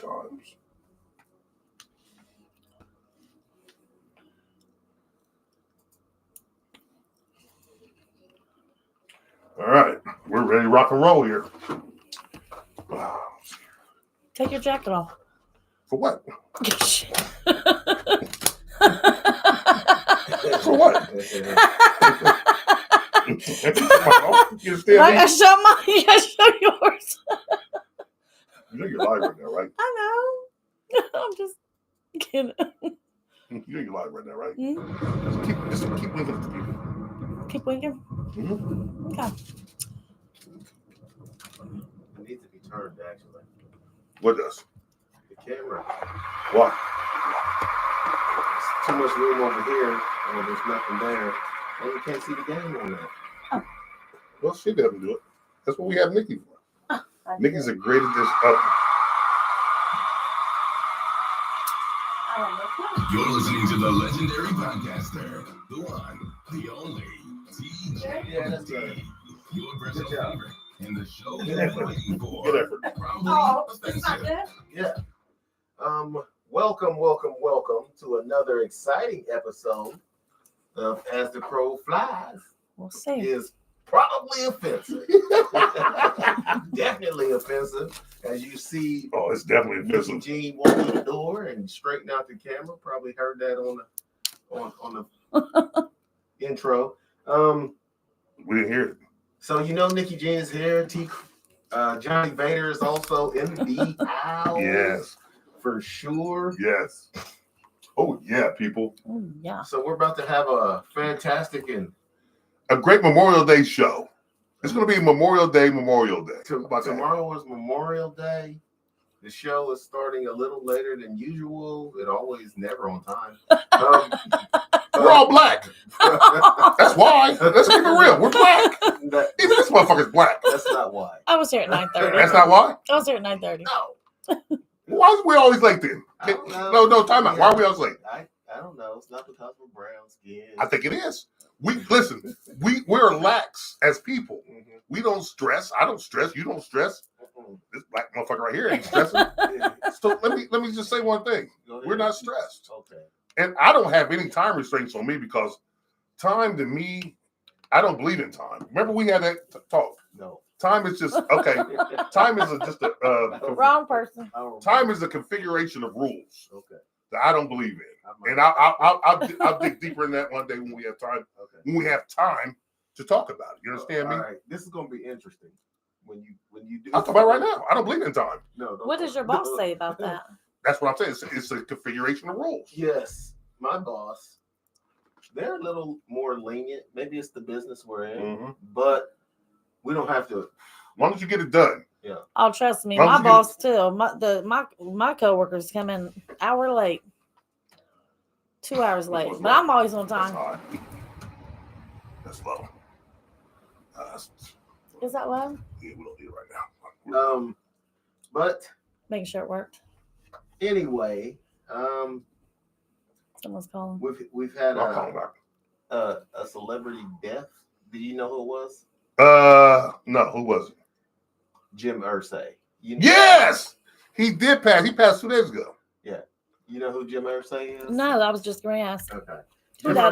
times. All right, we're ready to rock and roll here. Take your jacket off. For what? Shit. For what? You understand I me? gotta show mine. You gotta show yours. You know you're lying right now, right? I know. I'm just kidding. You know you're lying right now, right? Mm-hmm. Just keep winking at the people. Keep winking. Mm-hmm. Okay. It needs to be turned, actually. What does? The camera. Why? There's too much room over here, and there's nothing there. And you can't see the game on that. Oh. Well, she doesn't do it. That's what we have Nikki for. Oh, Nikki's a great addition. You're listening to the legendary podcaster, the one, the only, TJ. Yeah, that's good. Your personal favorite, and the show Good you're effort. waiting for. Good effort. Probably it's not offensive. good. Yeah. Welcome to another exciting episode of As the Crowe Flies. We'll see. Is probably offensive. Definitely offensive. As you see, Oh, it's definitely Nikki offensive. Jean walk through the door and straighten out the camera. Probably heard that on the intro. We didn't hear it. So you know Nikki Jean is here. Johnny Vader is also in the house. Yes. For sure. Yes. Oh, yeah, people. Oh, yeah. So we're about to have a fantastic and A great Memorial Day show. It's going to be Memorial Day. How about that? tomorrow is Memorial Day. The show is starting a little later than usual. It always never on time. We're all black. That's why. Let's keep it real. We're black. Even this motherfucker's black. That's not why. I was here at 9:30. That's not why? I was here at 9:30. No. Why is we always late then? I don't know. No, time out. Why are we always late? I don't know. It's not because we're brown skin. I think it is. We're lax as people. Mhm. We don't stress. I don't stress. You don't stress. Mhm. This black motherfucker right here ain't stressing. So let me just say one thing. Go ahead. We're not stressed. Okay. And I don't have any time restraints on me because time to me, I don't believe in time. Remember we had that talk. No. Time is just okay. Time is just a Wrong person. time is a configuration of rules Okay. that I don't believe in. And I'll dig deeper in that one day when we have time. Okay. When we have time to talk about it. You understand me? All right. This is going to be interesting. When you do. I'll talk about it right now. I don't believe in time. No. What does your boss say about that? That's what I'm saying. It's a configuration of rules. Yes, my boss. They're a little more lenient. Maybe it's the business we're in, Mm-hmm. but we don't have to. As long as you get it done. Yeah. Oh, trust me, Well, my you boss too. My coworkers come in an hour late, 2 hours late, but I'm always on That's time. high. That's low. Is that low? Yeah, we don't need it right now. But Making sure it worked. anyway, Someone's calling. we've had I'll call him back. a celebrity death. Do you know who it was? No, who was it? Jim Irsay. You know, Yes! He did pass. He passed 2 days ago. You know who Jim Irsay is? No, I was just going to ask. Okay. Who that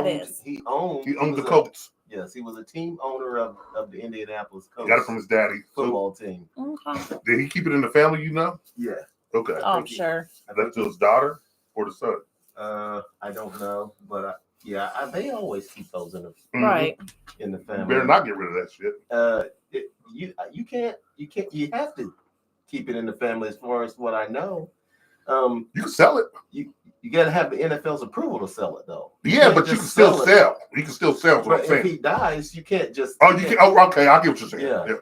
is? He owned the Colts. Yes, he was a team owner of the Indianapolis Colts. He got it from his daddy. football team. Okay. Did he keep it in the family, you know? Yeah. Okay. Oh, I'm sure. Left to his daughter or the son? I don't know, but they always keep those in the Right. in the You family. better not get rid of that shit. You can't. You have to keep it in the family. As far as what I know, You can sell it. you got to have the NFL's approval to sell it, though. Yeah, but you can still it. sell. You can still sell. That's what But I'm if saying. he dies, you can't just. Oh, you can. Oh, okay. I get what you're saying. Yeah.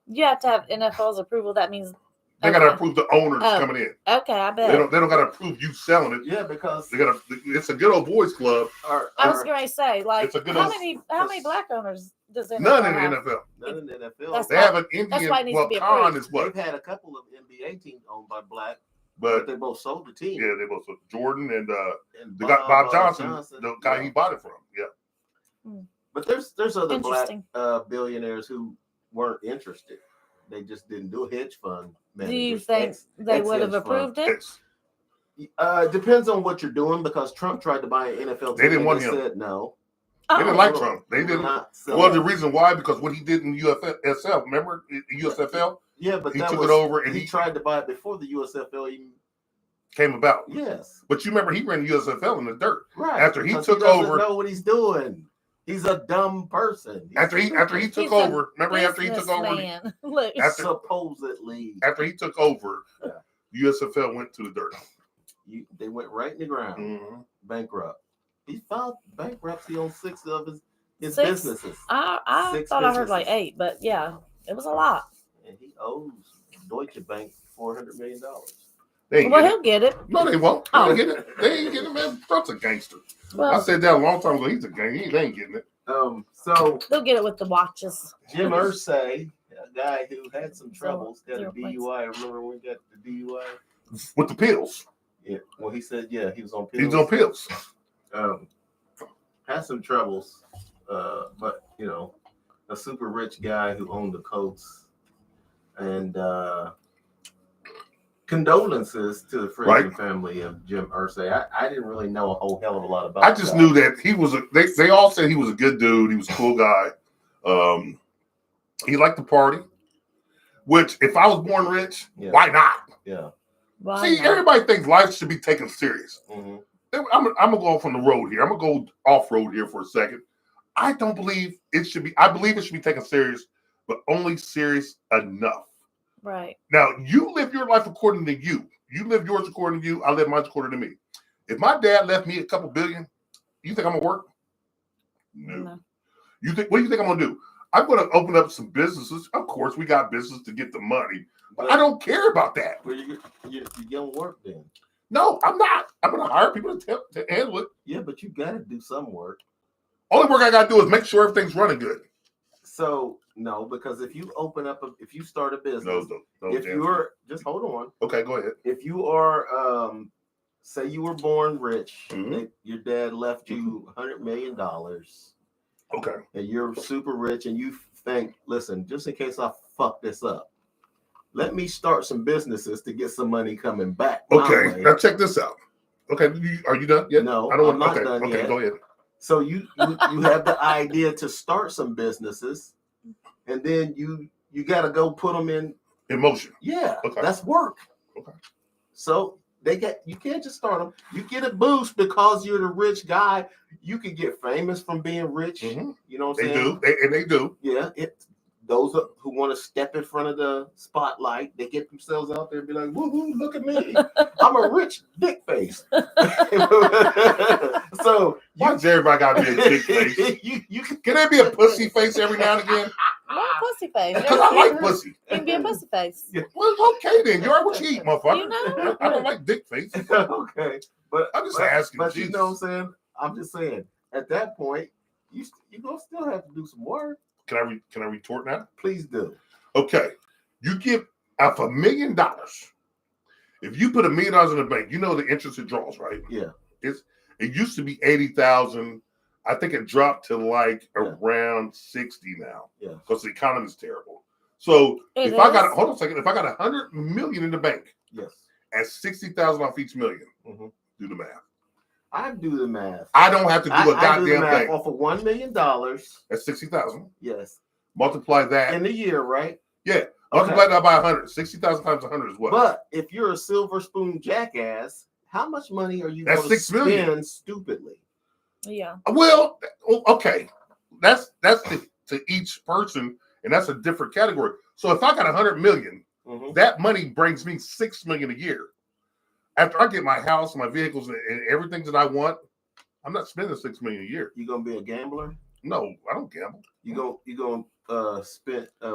You have to have NFL's approval. That means They gotta approve the owner that's Oh. coming in. okay. I bet. They don't gotta approve you selling it. Yeah, because They gotta. It's a good old boys club. I was going to say, like, It's a good how old- many black owners does NFL None in the have? NFL. none in the NFL. That's They have an Indian. that's why it needs Well, to be Khan approved. is what? They've had a couple of NBA teams owned by black, But but they both sold the team. yeah, they both Jordan and And the guy Bob Johnson, the guy he bought it from. Yeah. But there's other black Interesting. billionaires who weren't interested. They just didn't do a hedge fund. Do you managers. think they would have hedge fund. approved it? Yes. Depends on what you're doing because Trump tried to buy an NFL team. They didn't and want they him. said no. They didn't Oh, like Trump. They We're didn't. not Well, selling. the reason why, because what he did in USFL, remember USFL? Yeah, but He that took was, it over and he he tried to buy it before the USFL even. came about. Yes, But you remember he ran USFL in the dirt. right. After he because took doesn't over- know what he's doing. He's a dumb person. He's After he stupid. took He's a over, remember after he took over, businessman. Look, After- supposedly after he took over, Yeah. USFL went to the dirt. they went right in the ground, Mhm. bankrupt. He filed bankruptcy on 6 of his 6? businesses, I 6 thought I heard like businesses. 8, but yeah, it was a lot. and he owes Deutsche Bank $400 million. They ain't Well, get it. he'll get it. No, they won't. They Oh. ain't get it. They ain't getting it, man. Trump's a gangster. I Well, said that a long time ago. He's a gangster. They ain't getting it. So they'll get it with the watches. Jim Irsay, a guy who had some troubles, got a 0 points. DUI. Remember when we got the DUI? With the pills. Yeah. Well, he said, yeah, he was on pills. He's on pills. Had some troubles, but a super rich guy who owned the Colts, and condolences to the friends and family of Jim Irsay. I didn't really know a whole hell of a lot about. I just knew that he was they all said he was a good dude. He was a cool guy. He liked to party. Which, if I was born rich, Yeah. why not? Yeah. Why See, not? everybody thinks life should be taken serious. Mm-hmm. I'm gonna go off on the road here. I'm gonna go off road here for a second. I don't believe it should be. I believe it should be taken serious, but only serious enough. Right. Now, you live your life according to you. You live yours according to you. I live mine according to me. If my dad left me a couple billion, you think I'm gonna work? No. You think? What do you think I'm gonna do? I'm gonna open up some businesses. Of course, we got business to get the money, but I don't care about that. Well, you don't work then. No, I'm not. I'm gonna hire people to handle it. Yeah, but you got to do some work. Only work I gotta do is make sure everything's running good. So no, because if you if you start a business, No, if you're just hold on. Okay, go ahead. If you are, say you were born rich, Mhm. your dad left you $100 million, Okay. and you're super rich, and you think, listen, just in case I fuck this up, let me start some businesses to get some money coming back. my Okay. way. Now check this out. Okay, are you done yet? No, I don't I'm want. not Okay, done okay, yet. go ahead. So you have the idea to start some businesses, and then you got to go put them in. Emotion. Yeah, Okay. that's work. Okay. So you can't just start them. You get a boost because you're the rich guy. You can get famous from being rich. Mhm. You know what I'm They saying? do. They do. Yeah. Those who want to step in front of the spotlight, they get themselves out there and be like, woohoo, look at me. I'm a rich dick face. So Why does everybody got to be a big face? you Can there be a pussy face every now and again? Well, pussy face. Because I like pussy. You can be a pussy face. Well, okay then. You're what you eat, motherfucker. You know. I don't like dick face. Okay, but I'm just asking. But you Jesus. know what I'm saying? I'm just saying. At that point, you gonna still have to do some work. Can I retort now? Please do. Okay. You give out $1 million. If you put $1 million in the bank, you know the interest it draws, right? Yeah. It used to be 80,000. I think it dropped to like around 60 now. Yeah. Because the economy's terrible. So It if I got is. hold on a second, if I got $100 million in the bank Yes. at 60,000 off each million, Mhm. do the math. I do the math. I don't have to do a I do the goddamn math thing. off of $1 million. At 60,000. Yes. Multiply that. In the year, right? Yeah. Multiply that by 100. 60,000 times 100 is what? But if you're a silver spoon jackass, how much money are you That's going to $6 million. spend stupidly? Yeah. Well, okay. That's to each person, and that's a different category. So if I got 100 million, Mhm. that money brings me 6 million a year. After I get my house, my vehicles, and everything that I want, I'm not spending 6 million a year. You gonna be a gambler? No, I don't gamble. You gonna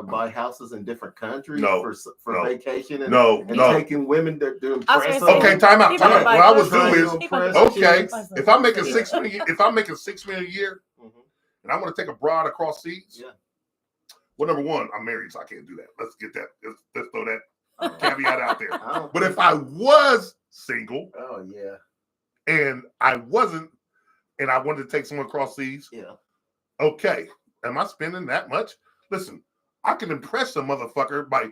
buy houses in different countries No, for no, vacation and, No, and no. taking women to I was impress gonna them? Okay, time out. People Time out. buy What I would clothes. do is, People impress buy okay, clothes. if I'm making Yeah. 6 million, if I'm making 6 million a year, Mhm. and I want to take a broad across seas, Yeah. well, number one, I'm married, so I can't do that. Let's get that. Let's throw that caveat out there. I don't But if think- I was single oh yeah, and I wasn't, and I wanted to take someone across seas, yeah, okay, am I spending that much? Listen, I can impress a motherfucker by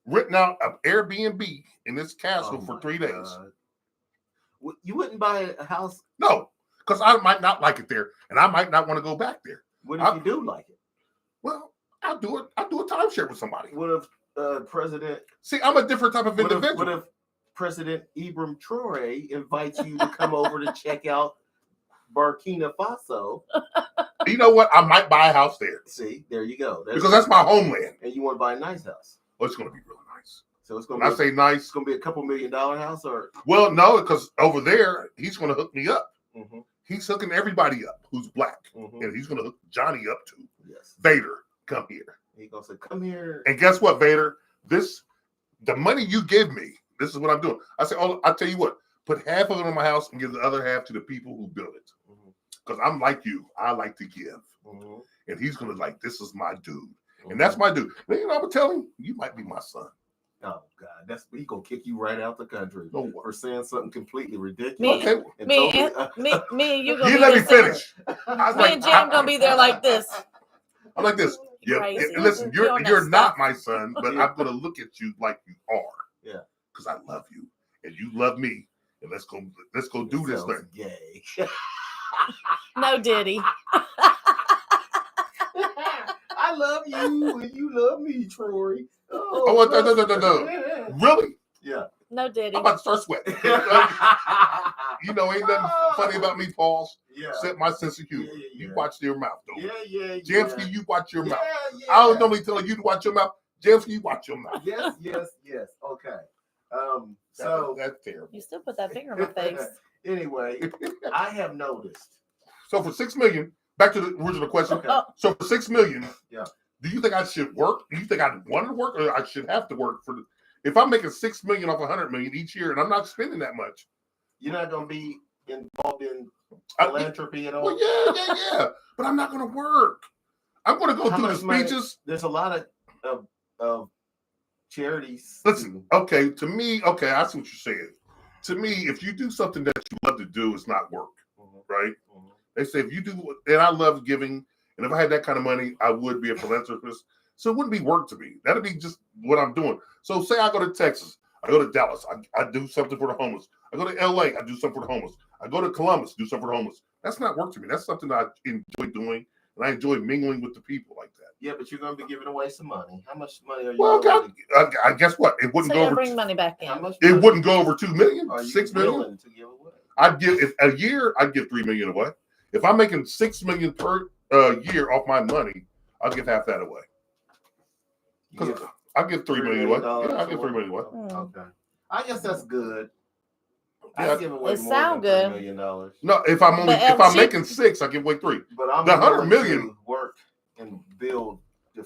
renting out an Airbnb in this castle for 3 days. God. You wouldn't buy a house? No, because I might not like it there, and I might not want to go back there. What if you do like it? Well, I'll do it. I'll do a timeshare with somebody. What if President? See, I'm a different type of individual. What if President Ibram Traore invites you to come over to check out Burkina Faso? You know what? I might buy a house there. See, there you go. Because that's my homeland. And you want to buy a nice house. Oh, it's going to be real nice. So it's going when to be. I say nice, It's going to be a $2 million house, or? Well, no, because over there he's going to hook me up. Mm-hmm. He's hooking everybody up who's black, and he's going to hook Johnny up too. Yes. Vader, come here. He's going to say, "Come here." And guess what, Vader? The money you give me. This is what I'm doing. I say, oh, I'll tell you what. Put half of it on my house and give the other half to the people who build it. Because I'm like you. I like to give. And he's going to like, this is my dude. And that's my dude. Now, you know, I'm going to tell him, you might be my son. Oh, God. He's going to kick you right out the country for saying something completely ridiculous. Me and you you let me finish. Me and Jim going to be there like this. I'm like this. Yeah, listen, you're not my son, but I'm going to look at you like you are. Yeah. Because I love you. And you love me. And let's go do this thing. Gay. No, Diddy. I love you and you love me, Troy. No. Really? Yeah. No, Diddy. I'm about to start sweating. You know, ain't nothing funny about me, Paul. Yeah. Except my sense of humor. Yeah. You watch your mouth, though. Yeah. Jamsky, you watch your mouth. Yeah. I don't normally tell you to watch your mouth. Jamsky, you watch your mouth. Yes. Okay. So that's terrible. You still put that finger in my face. Anyway, I have noticed. So for $6 million, back to the original question. Okay. So for $6 million, yeah. Do you think I should work? Do you think I want to work, or I should have to work for? If I'm making $6 million off $100 million each year, and I'm not spending that much, you're not going to be involved in philanthropy at all. Well, yeah. But I'm not going to work. I'm going to go through the speeches. There's a lot of charities. Listen, okay, to me, I see what you're saying. To me, if you do something that you love to do, it's not work, right? They say if you do, and I love giving, and if I had that kind of money, I would be a philanthropist. So it wouldn't be work to me. That'd be just what I'm doing. So say I go to Texas, I go to Dallas, I do something for the homeless. I go to LA, I do something for the homeless. I go to Columbus, do something for the homeless. That's not work to me. That's something that I enjoy doing, and I enjoy mingling with the people like that. Yeah, but you're going to be giving away some money. How much money are you? Well, I guess what? It wouldn't go over. Bring money back in. It wouldn't go over $2 million, are you $6 million. To give away? I'd give a year. I'd give $3 million away. If I'm making $6 million per year off my money, I'll give half that away. Because I'll give $3 million away. Yeah, I'll give $3 million away. Okay, I guess that's good. Yeah, I give away more than $3 million. No, if I'm making $6, I give away $3. But I'm the $100 million work and build to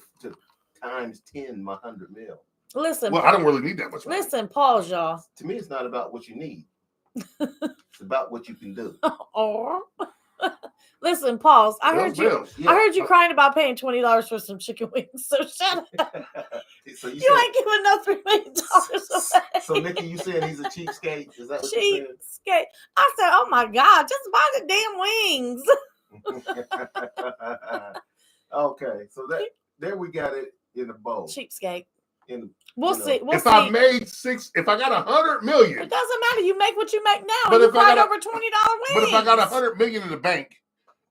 times 10 my $100 million. Listen. Well, I don't really need that much money. Listen, pause, y'all. To me, it's not about what you need. It's about what you can do. Or listen, pause. I heard you crying about paying $20 for some chicken wings. So shut up. So you ain't giving no $3 million away. So Nikki, you saying he's a cheapskate? Is that what you said? Cheapskate. I said, oh my God, just buy the damn wings. Okay, so there we got it in a bowl. Cheapskate. We'll see. If I made if I got $100 million, it doesn't matter. You make what you make now. But you if I got over $20 wings. But if I got $100 million in the bank,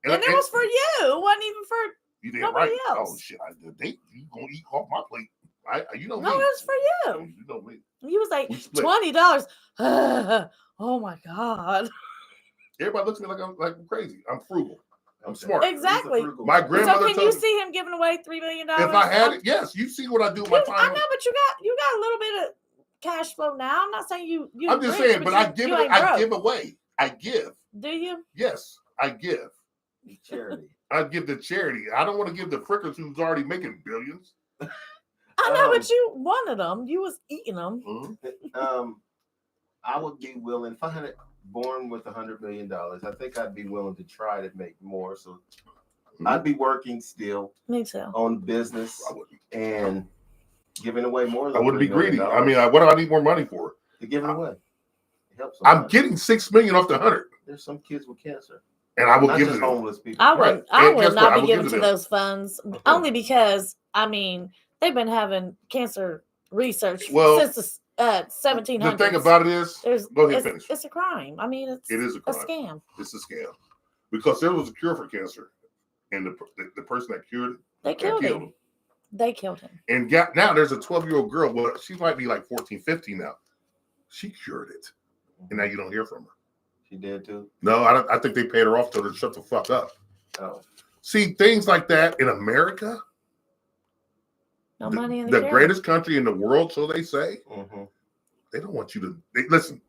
and it was for you, it wasn't even for nobody else. Oh shit! You gonna eat off my plate? You know me. No, it was for you. You know me. You was like $20. Oh my God! Everybody looks at me like I'm crazy. I'm frugal. I'm smart. Exactly. My grandmother. So can you see him giving away $3 million? If I had it, yes. You see what I do with my time. I know, but you got a little bit of cash flow now. I'm not saying you. I'm just saying, but I give it. I give away. I give. Do you? Yes, I give. Charity. I give to charity. I don't want to give the frickers who's already making billions. I know, but you wanted them. You was eating them. I would be willing if I had born with $100 million. I think I'd be willing to try to make more. So I'd be working still. Me too. On business and giving away more. I wouldn't be greedy. I mean, what do I need more money for? To give it away. It helps. I'm getting $6 million off the 100. There's some kids with cancer. And I will give it to homeless people. I would not be giving to those funds only because, I mean, they've been having cancer research since the 1700s. The thing about it is, go ahead, finish. It's a crime. I mean, it is a scam. It's a scam because there was a cure for cancer, and the person that cured it, they killed him. They killed him. And now there's a 12-year-old girl. Well, she might be like 14, 15 now. She cured it, and now you don't hear from her. She did too? No, I think they paid her off to shut the fuck up. Oh. See, things like that in America. No money in the greatest country in the world, so they say. Mm-hmm. They don't want you to listen.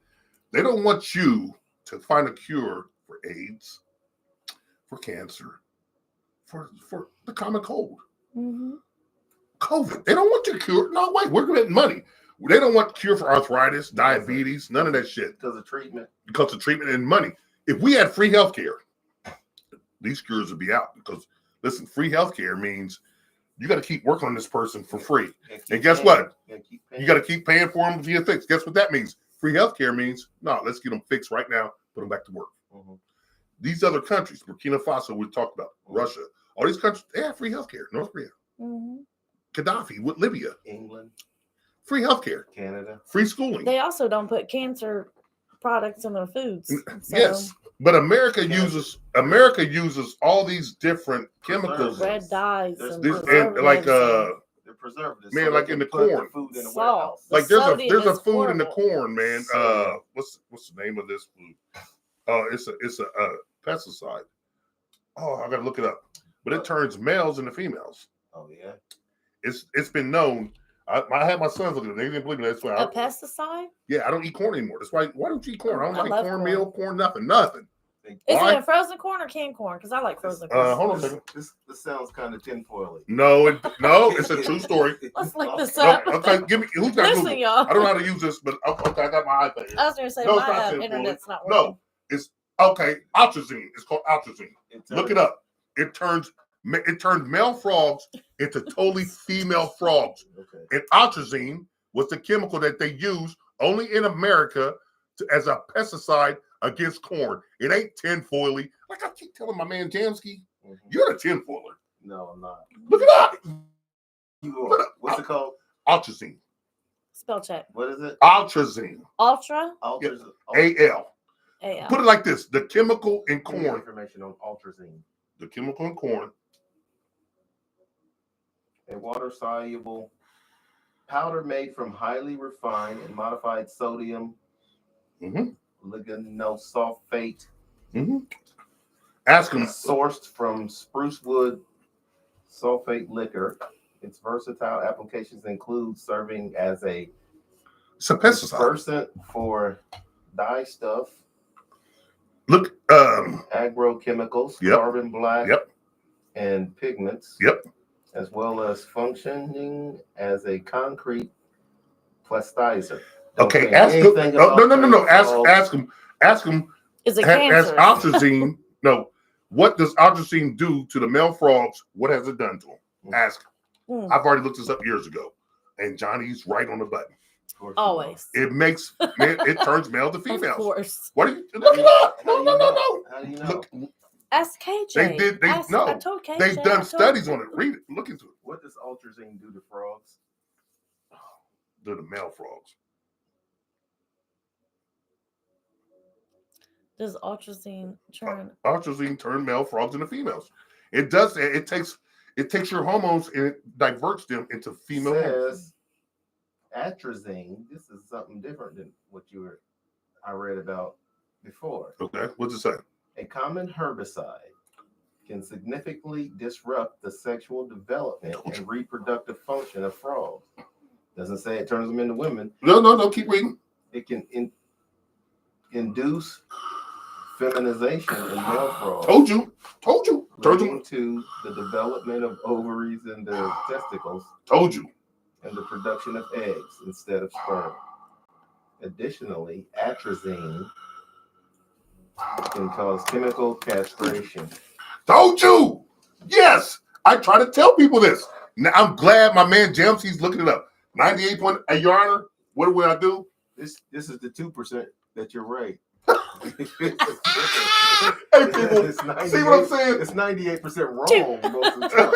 They don't want you to find a cure for AIDS, for cancer, for the common cold. Mm-hmm. COVID. They don't want you to cure. No, wait, we're getting money. They don't want cure for arthritis, diabetes, none of that shit. Because of treatment. Because of treatment and money. If we had free healthcare, these cures would be out. Because listen, free healthcare means you got to keep working on this person for free. And guess what? You got to keep paying for them to get fixed. Guess what that means? Free healthcare means, no, let's get them fixed right now, put them back to work. Mm-hmm. These other countries, Burkina Faso, we talked about, Russia, all these countries, they have free healthcare. North Korea, Gaddafi with Libya, England, free healthcare, Canada, free schooling. They also don't put cancer products in their foods. So. Yes, but America uses all these different chemicals, red dyes, and like they're preservatives. Man, so like in the corn, food in the salt. Like there's a food horrible. In the corn, man. What's the name of this food? It's a pesticide. Oh, I gotta look it up. But it turns males into females. Oh yeah. It's been known. I had my sons look at it. They didn't believe me. That's why a pesticide. Yeah, I don't eat corn anymore. That's why don't you eat corn? I don't like cornmeal, corn, nothing. Is it frozen corn or canned corn? Because I like frozen corn. Hold on a second. This sounds kind of tinfoily. No, it's a true story. Let's look this up. Okay, give me who's got Listen, y'all. I don't know how to use this, but okay, I got my iPad. I was going to say my internet's not working. No, it's okay. Atrazine. It's called atrazine. Look it up. It turns male frogs into totally female frogs. Okay. And atrazine was the chemical that they use only in America as a pesticide against corn. It ain't tinfoily. Like I keep telling my man Jamsky, you're the tinfoiler. No, I'm not. Look it up. What's it called? Atrazine. Spell check. What is it? Atrazine. Ultra? A-L. Put it like this. The chemical in corn. Information on atrazine. The chemical in corn. A water-soluble powder made from highly refined and modified sodium lignosulfate. Ask him. Sourced from spruce wood sulfate liquor. Its versatile applications include serving as a pesticide dispersant for dye stuff. Look, agrochemicals, carbon black, and pigments. As well as functioning as a concrete plasticizer. Okay, ask him. No. Ask him. Is it has atrazine? No. What does atrazine do to the male frogs? What has it done to them? Ask him. I've already looked this up years ago, and Johnny's right on the button. Always. It turns male to females. Of course. What do you look it up? No. How do you know? Look. Ask KJ. I told KJ. They've done studies on it. Read it. Look into it. What does atrazine do to frogs? To the male frogs. Does atrazine turn male frogs into females? It does. It takes your hormones and it diverts them into female hormones. Atrazine. This is something different than what I read about before. Okay. What's it say? A common herbicide can significantly disrupt the sexual development and reproductive function of frogs. Doesn't say it turns them into women. No. Keep reading. It can induce feminization in male frogs. Told you. Leading to the development of ovaries and the testicles. Told you. And the production of eggs instead of sperm. Additionally, atrazine can cause chemical castration. Told you. Yes. I try to tell people this. Now, I'm glad my man Jamsy's looking it up. 98 point. Hey, Your Honor, what would I do? This is the 2% that you're right. Hey, people, see what I'm saying? It's 98% wrong most of the time.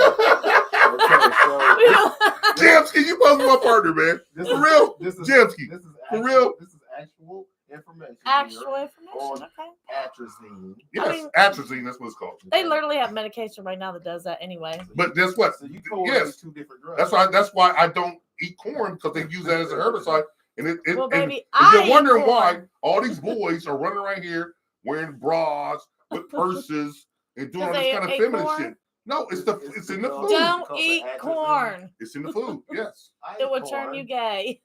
Jamsky, you must be my partner, man. For real, Jamsky. For real. This is actual information. Actual information. Okay. Atrazine. Yes, atrazine. That's what it's called. They literally have medication right now that does that anyway. But guess what? So you yes, 2 different drugs. That's why I don't eat corn, because they use that as a herbicide. And baby, and you're wondering why all these boys are running around here wearing bras with purses and doing all this kind of feminine shit. No, it's in the food. Don't eat corn. It's in the food. Yes. It would turn you gay.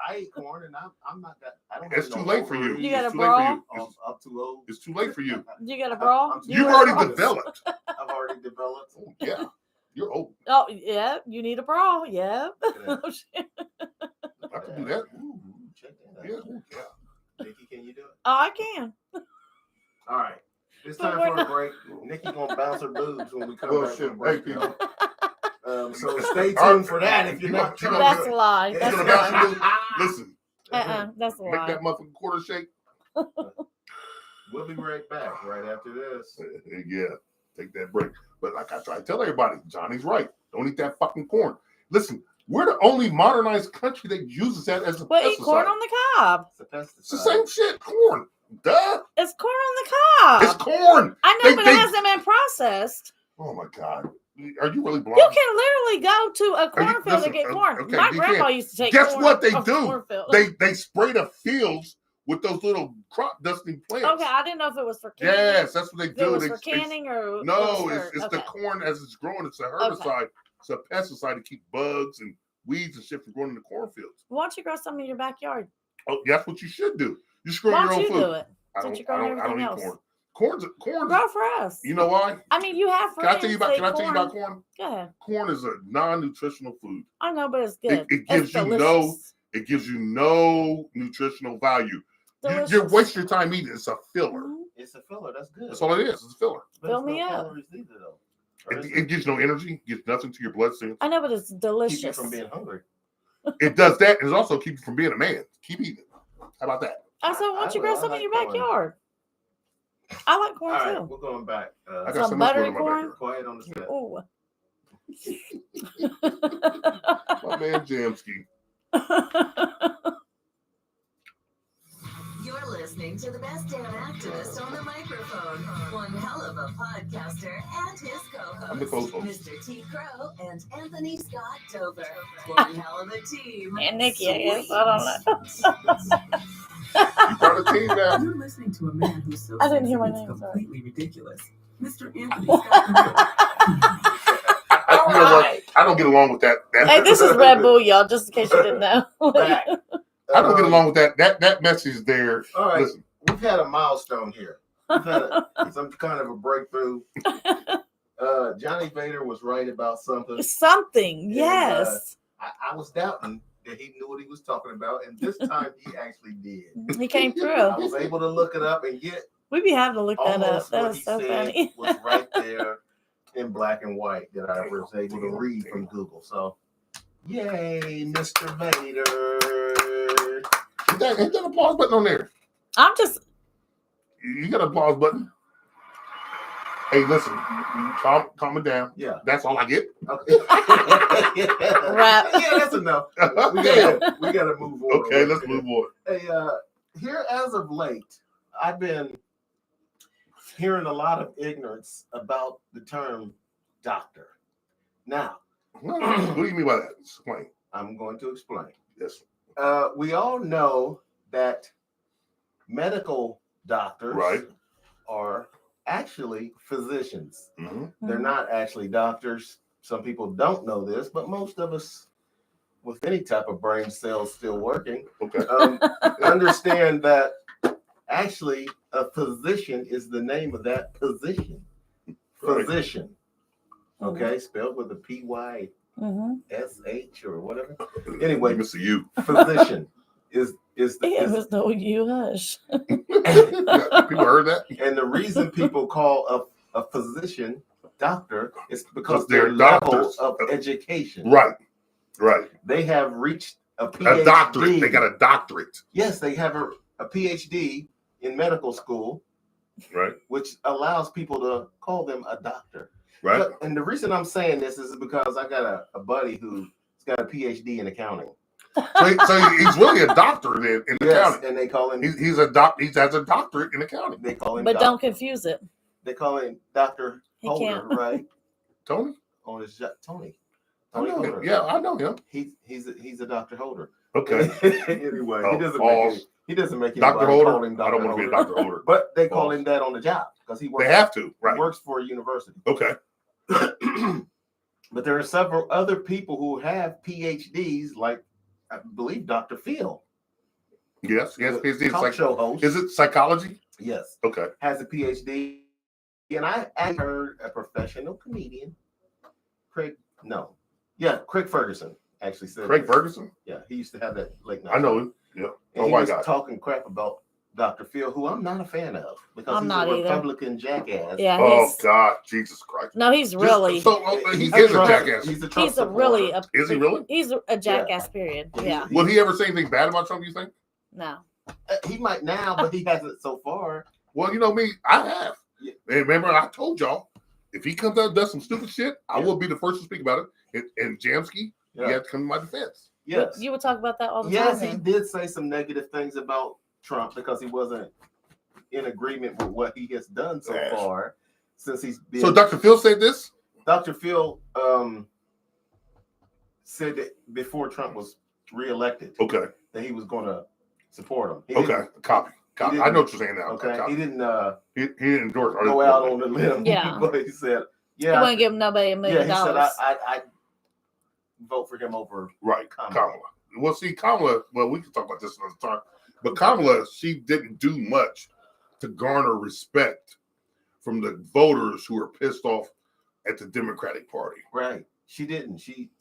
I eat corn, and I'm not that. I don't. It's too late for you. You got a too bra? late for you. Up too old. It's too late for you. You got a bra? You've already developed. I've already developed. Oh, yeah. You're old. Oh yeah, you need a bra. Yeah. I can do that. Ooh. Check that out. Yeah. Nikki, can you do it? Oh, I can. All right. It's time for a break. Nikki gonna bounce her boobs when we come back. Shit. From break, Hey, y'all. So stay tuned for that. If you're not, That's a lie. You're That's a gonna bounce lie. your boobs? Listen. That's a Make lie. that motherfucking quarter shake. We'll be right back right after this. Yeah. Take that break. But like I try to tell everybody, Johnny's right. Don't eat that fucking corn. Listen, we're the only modernized country that uses that as a But pesticide. eat corn on the cob. It's a pesticide. It's the same shit. Corn. Duh. It's corn on the cob. It's corn. I know, but it hasn't been processed. Oh my God. Are you really blind? You can literally go to a cornfield and get corn. okay, My you grandpa can. used to take Guess corn what they off the do? cornfield. They spray the fields with those little crop dusting plants. Okay, I didn't know if it was for canning. Yes, that's what they If do. it was They- for canning or no, it was it's for, the corn as it's growing. It's a herbicide. It's a pesticide to keep bugs and weeds and shit from growing in the cornfields. Why don't you grow some in your backyard? Oh, that's what you should do. You should grow Why your don't own you food. do it? Since you're growing I don't everything eat else. corn. Corn's Grow for us. You know why? I mean, you have Can friends. I tell you about corn? Go ahead. Corn is a non-nutritional food. I know, but it's good. It gives It's you delicious. it gives you no nutritional value. Delicious. You're wasting your time eating it. It's a filler. Mhm. It's a filler. That's good. That's all it is. It's a filler. But Fill it's me no up. calories either, though. Or is It gives you no energy. Gives nothing to your bloodstream. I know, but it's keep you delicious. from being hungry. It does that. And it also keeps you from being a man. Keep eating it. How about that? I said, why don't you grow some in like your corn. backyard? I like corn All right, too. we're going back. I got Some so much buttery corn in my corn? Quiet on the set. Oh. backyard. My man Jamsky. You're listening to the best damn activist on the microphone. One hell of a podcaster and his I'm the co-host, co-host. Mr. T. Crowe and Anthony Scott Dover. One hell of a team. And Nikki, I guess. I don't know. You part of the team now. You're listening to a man who's so I didn't hear my sexy name, it's sorry. completely ridiculous. Mr. Anthony Scott. You know what? I don't get along with that. Hey, this is Red Bull, y'all, just in case you didn't know. Back. I don't get along with that. That message there. All right. Listen, We've had a milestone here. We've had some kind of a breakthrough. Johnny Vader was right about something. Something, yes. I was doubting that he knew what he was talking about, and this time he actually did. He came I through. was able to look it up and get We be having to look that up. almost That what was he so said funny. was right there in black and white that I was able to read from Google. So, yay, Mr. Vader. hit that applause button on there. I'm just, You got an applause button. Hey, listen, calm it down. Yeah. That's all I get. Okay. Rap. Yeah, that's enough. We Okay, gotta move on. okay, let's move on. Hey, here as of late, I've been hearing a lot of ignorance about the term doctor. Now, What do you mean by that? Explain. I'm going to explain. Yes. We all know that medical doctors Right. are actually physicians. Mm-hmm. They're not actually doctors. Some people don't know this, but most of us with any type of brain cells still working Okay. understand that actually a physician is the name of that position. Right. Physician. Okay, spelled with a P-Y-S-H mm-hmm. or whatever. Anyway, Mr. You. physician is Yeah, it was no you hush. People heard that? and the reason people call a physician doctor is because They're their level doctors. of education. Right. Right. They have reached a PhD. A doctorate. They got a doctorate. Yes, they have a PhD in medical school, Right. which allows people to call them a doctor. Right. And the reason I'm saying this is because I got a buddy who's got a PhD in accounting. So he's really a doctor in accounting. And they call him. He's a doc. He has a doctorate in accounting. They call him. But don't confuse it. They call him Dr. Holder, right? Tony. On his Tony. I know Holder. him. Yeah, I know him. He's a Dr. Holder. Okay. Anyway, Oh, he doesn't make Dr. anybody call Holder. him I don't want to be a Dr. Holder. But they call him that on the job because he works. They have to, right? He works for a university. Okay. But there are several other people who have PhDs, like I believe Dr. Phil. Yes. Is Talk show host. Is it psychology? Yes. Okay. Has a PhD. And I heard a professional comedian, Craig Ferguson actually said. Craig this. Ferguson? Yeah, he used to have that late night. I know him. Yeah. And he white was guy. talking crap about Dr. Phil, who I'm not a fan of because I'm he's not a either. Republican jackass. Yeah. Oh God, Jesus Christ! No, he's really. He is a jackass. He's a Trump He's a really. Is he really? He's a jackass. Period. Yeah. Will he ever say anything bad about Trump? You think? No. He might now, but he hasn't so far. Well, you know me, I have. Yeah. And remember, I told y'all, if he comes out and does some stupid shit, I will be the first to speak about it. And Jamsky, he had to come to my defense. Yes. You would talk about that all the time. Yes, he then. did say some negative things about Trump because he wasn't in agreement with what he has done so far since he's been. So Dr. Phil said this? Dr. Phil said that before Trump was reelected, that he was going to support him. Copy. I know what you're saying now. Okay, he didn't. He didn't endorse. Go out on the limb. Yeah, but he said, "Yeah, he wouldn't give nobody $1 million." Yeah, he said, "I vote for him over Kamala." Well, see, Kamala. Well, we can talk about this another time. But Kamala, she didn't do much to garner respect from the voters who are pissed off at the Democratic Party. Right. She didn't. She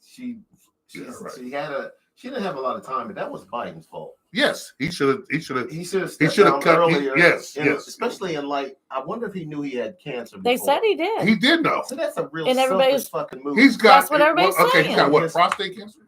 didn't have a lot of time, but that was Biden's fault. Yes, he should have. He should have cut earlier. Yes, especially in I wonder if he knew he had cancer. They said he did. He did know. So that's a real selfish fucking move. That's what everybody's saying. Okay, he's got what, prostate cancer?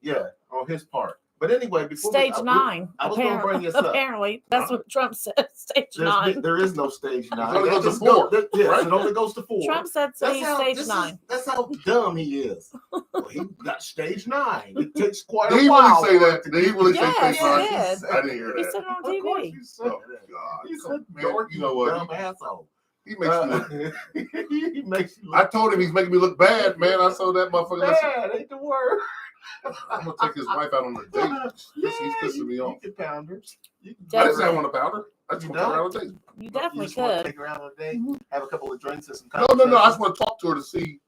Yeah, on his part. But anyway, before stage 9. I was going to bring this up. Apparently, that's what Trump said. Stage 9. There is no stage 9. It only goes to 4. Yes, it only goes to 4. Trump said he's stage 9. That's how dumb he is. Well, he got stage 9. It takes quite a while. Did he really say that? Did he really say stage 9? Yes, I didn't hear that. He said it on TV. Of course you said God. He said, man, you know what? Dumb asshole. He makes me look. He makes you look. I told him he's making me look bad, man. I saw that motherfucker. Bad ain't the word. I'm gonna take his wife out on a date. He's pissing me off. You can pound her. I didn't say I want to pound her. I just want to take her out on a date. You definitely just want to could. take her out on a date, have a couple of drinks and some No. I just want to talk to her to see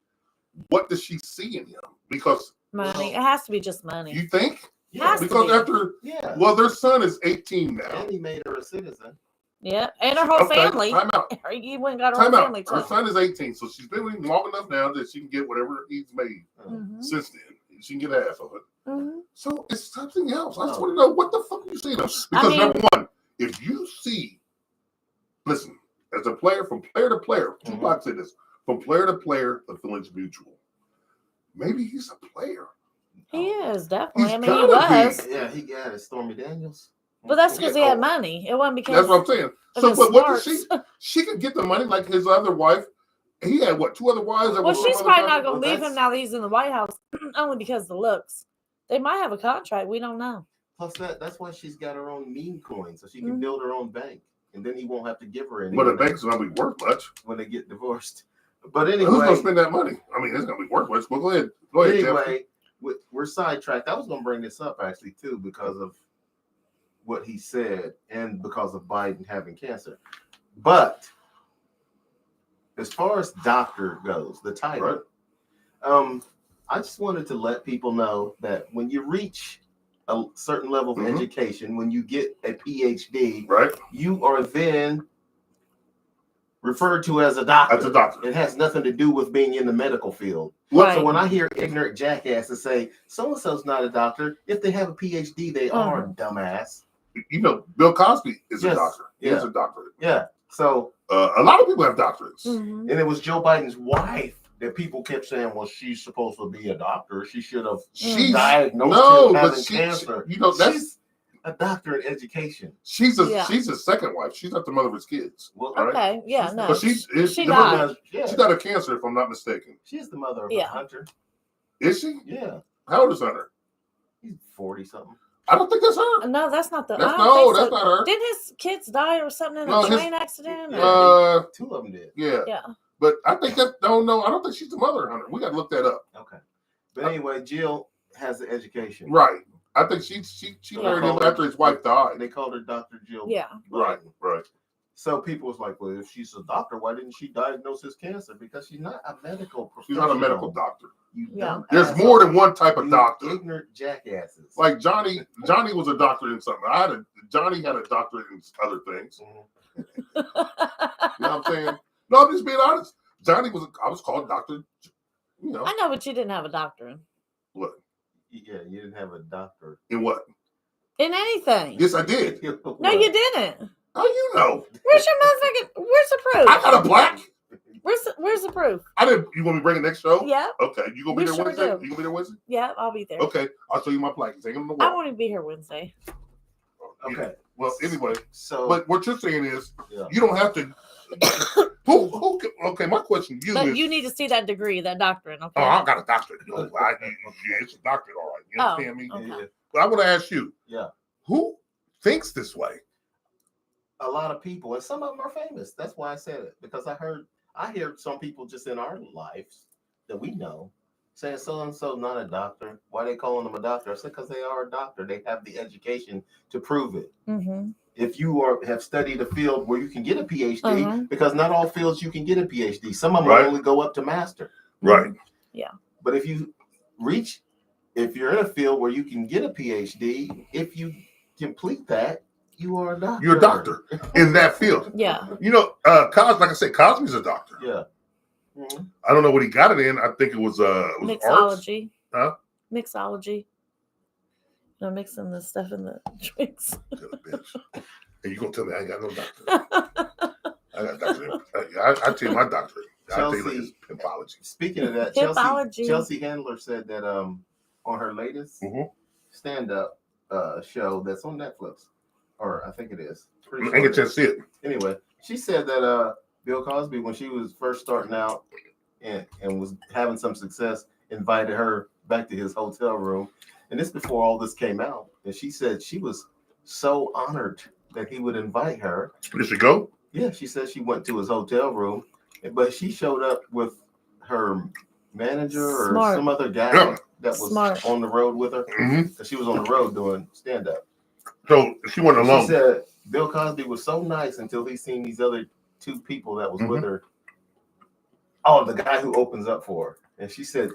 what does she see in him. Because Money. It has to be just money. you think? Has to Because be. after well, their son is 18 now. And he made her a citizen. Yeah, and her whole family. Time out. You went and got her whole family Her too. son is 18, so she's been with him long enough now that she can get whatever he's made since then. She can get half of it. So it's something else. I just want to know what the fuck are you seeing? Because number one, if you see, listen, as a player, from player to player, Tupac said this, from player to player, the feeling's mutual. Maybe he's a player. He is definitely. He's he was. Yeah, he got it. Stormy Daniels. But that's because he had money. It wasn't because. That's what I'm saying. So, but what did she could get the money like his other wife. He had what, 2 other wives? Well, she's probably not going to leave him now that he's in the White House, only because of the looks. They might have a contract. We don't know. Plus, that's why she's got her own meme coin, so she can build her own bank, and then he won't have to give her any. But the bank's not going to be worth much when they get divorced. But anyway, who's going to spend that money? I mean, it's going to be worth much. Well, go ahead. Anyway, we're sidetracked. I was going to bring this up actually too because of what he said and because of Biden having cancer. But as far as doctor goes, the title, I just wanted to let people know that when you reach a certain level of education, when you get a PhD, you are then referred to as a doctor. As a doctor. It has nothing to do with being in the medical field. Right. So when I hear ignorant jackasses say, so-and-so's not a doctor, if they have a PhD, they are a dumbass. You know, Bill Cosby is a doctor. He is a doctorate. Yeah. So a lot of people have doctorates. And it was Joe Biden's wife that people kept saying, well, she's supposed to be a doctor. She should have diagnosed him having cancer. You know, a doctor in education. She's his second wife. She's not the mother of his kids. Well, right? Okay, yeah, no. But she died. She died of cancer, if I'm not mistaken. She's the mother of Hunter. Is she? Yeah. How old is Hunter? He's 40 something. I don't think that's her. No, that's not the. That's not her. Didn't his kids die or something in a train accident? Two of them did. Yeah. Yeah. But I think that I don't think she's the mother of Hunter. We got to look that up. Okay. But anyway, Jill has the education. Right. I think she married him after his wife died. They called her Dr. Jill. Yeah. Right. So people was like, well, if she's a doctor, why didn't she diagnose his cancer? Because she's not a medical professional. She's not a medical doctor. There's more than one type of doctor. Ignorant jackasses. Like Johnny was a doctor in something. Johnny had a doctorate in other things. You know what I'm saying? No, I'm just being honest. I was called Doctor. You know. I know, but you didn't have a doctorate. What? Yeah, you didn't have a doctor. In what? In anything. Yes, I did. No, you didn't. How you know? Where's the proof? I got a plaque. Where's the proof? I didn't. You want me to bring it next show? Yeah. Okay. You gonna be there Wednesday? Do. You gonna be there Wednesday? Yeah, I'll be there. Okay. I'll show you my plaque. Take it on the wall. I want to be here Wednesday. Okay. Well, anyway. So, but what you're saying is, you don't have to. Who? Okay. My question to you but is, you need to see that degree, that doctorate. Okay. Oh, I got a doctorate. No, it's a doctorate, all right. You understand me? Okay. But I want to ask you. Yeah. Who thinks this way? A lot of people, and some of them are famous. That's why I said it, because I hear some people just in our lives that we know saying so and so not a doctor. Why they calling them a doctor? I said because they are a doctor. They have the education to prove it. Mm-hmm. If you have studied a field where you can get a PhD, because not all fields you can get a PhD. Some of them only go up to master. Right. Yeah. But if you're in a field where you can get a PhD, if you complete that, you are a doctor. You're a doctor in that field. Yeah. You know, like I said, Cosby's a doctor. Yeah. Mm-hmm. I don't know what he got it in. I think it was mixology. Arts. Huh? Mixology. No, mixing the stuff in the drinks. And you gonna tell me I ain't got no doctor? I got a doctorate. I tell you my doctorate. I tell you like it's pimpology. Speaking of that, Chelsea Handler said that on her latest stand-up show that's on Netflix, or I think it is. I didn't get a chance to see it. Anyway, she said that Bill Cosby, when she was first starting out and was having some success, invited her back to his hotel room. And this before all this came out. And she said she was so honored that he would invite her. Did she go? Yeah, she said she went to his hotel room, but she showed up with her manager or some other guy that was on the road with her. Mm-hmm. She was on the road doing stand-up. So she went alone. She said Bill Cosby was so nice until he seen these other two people that was with her. Oh, the guy who opens up for her. And she said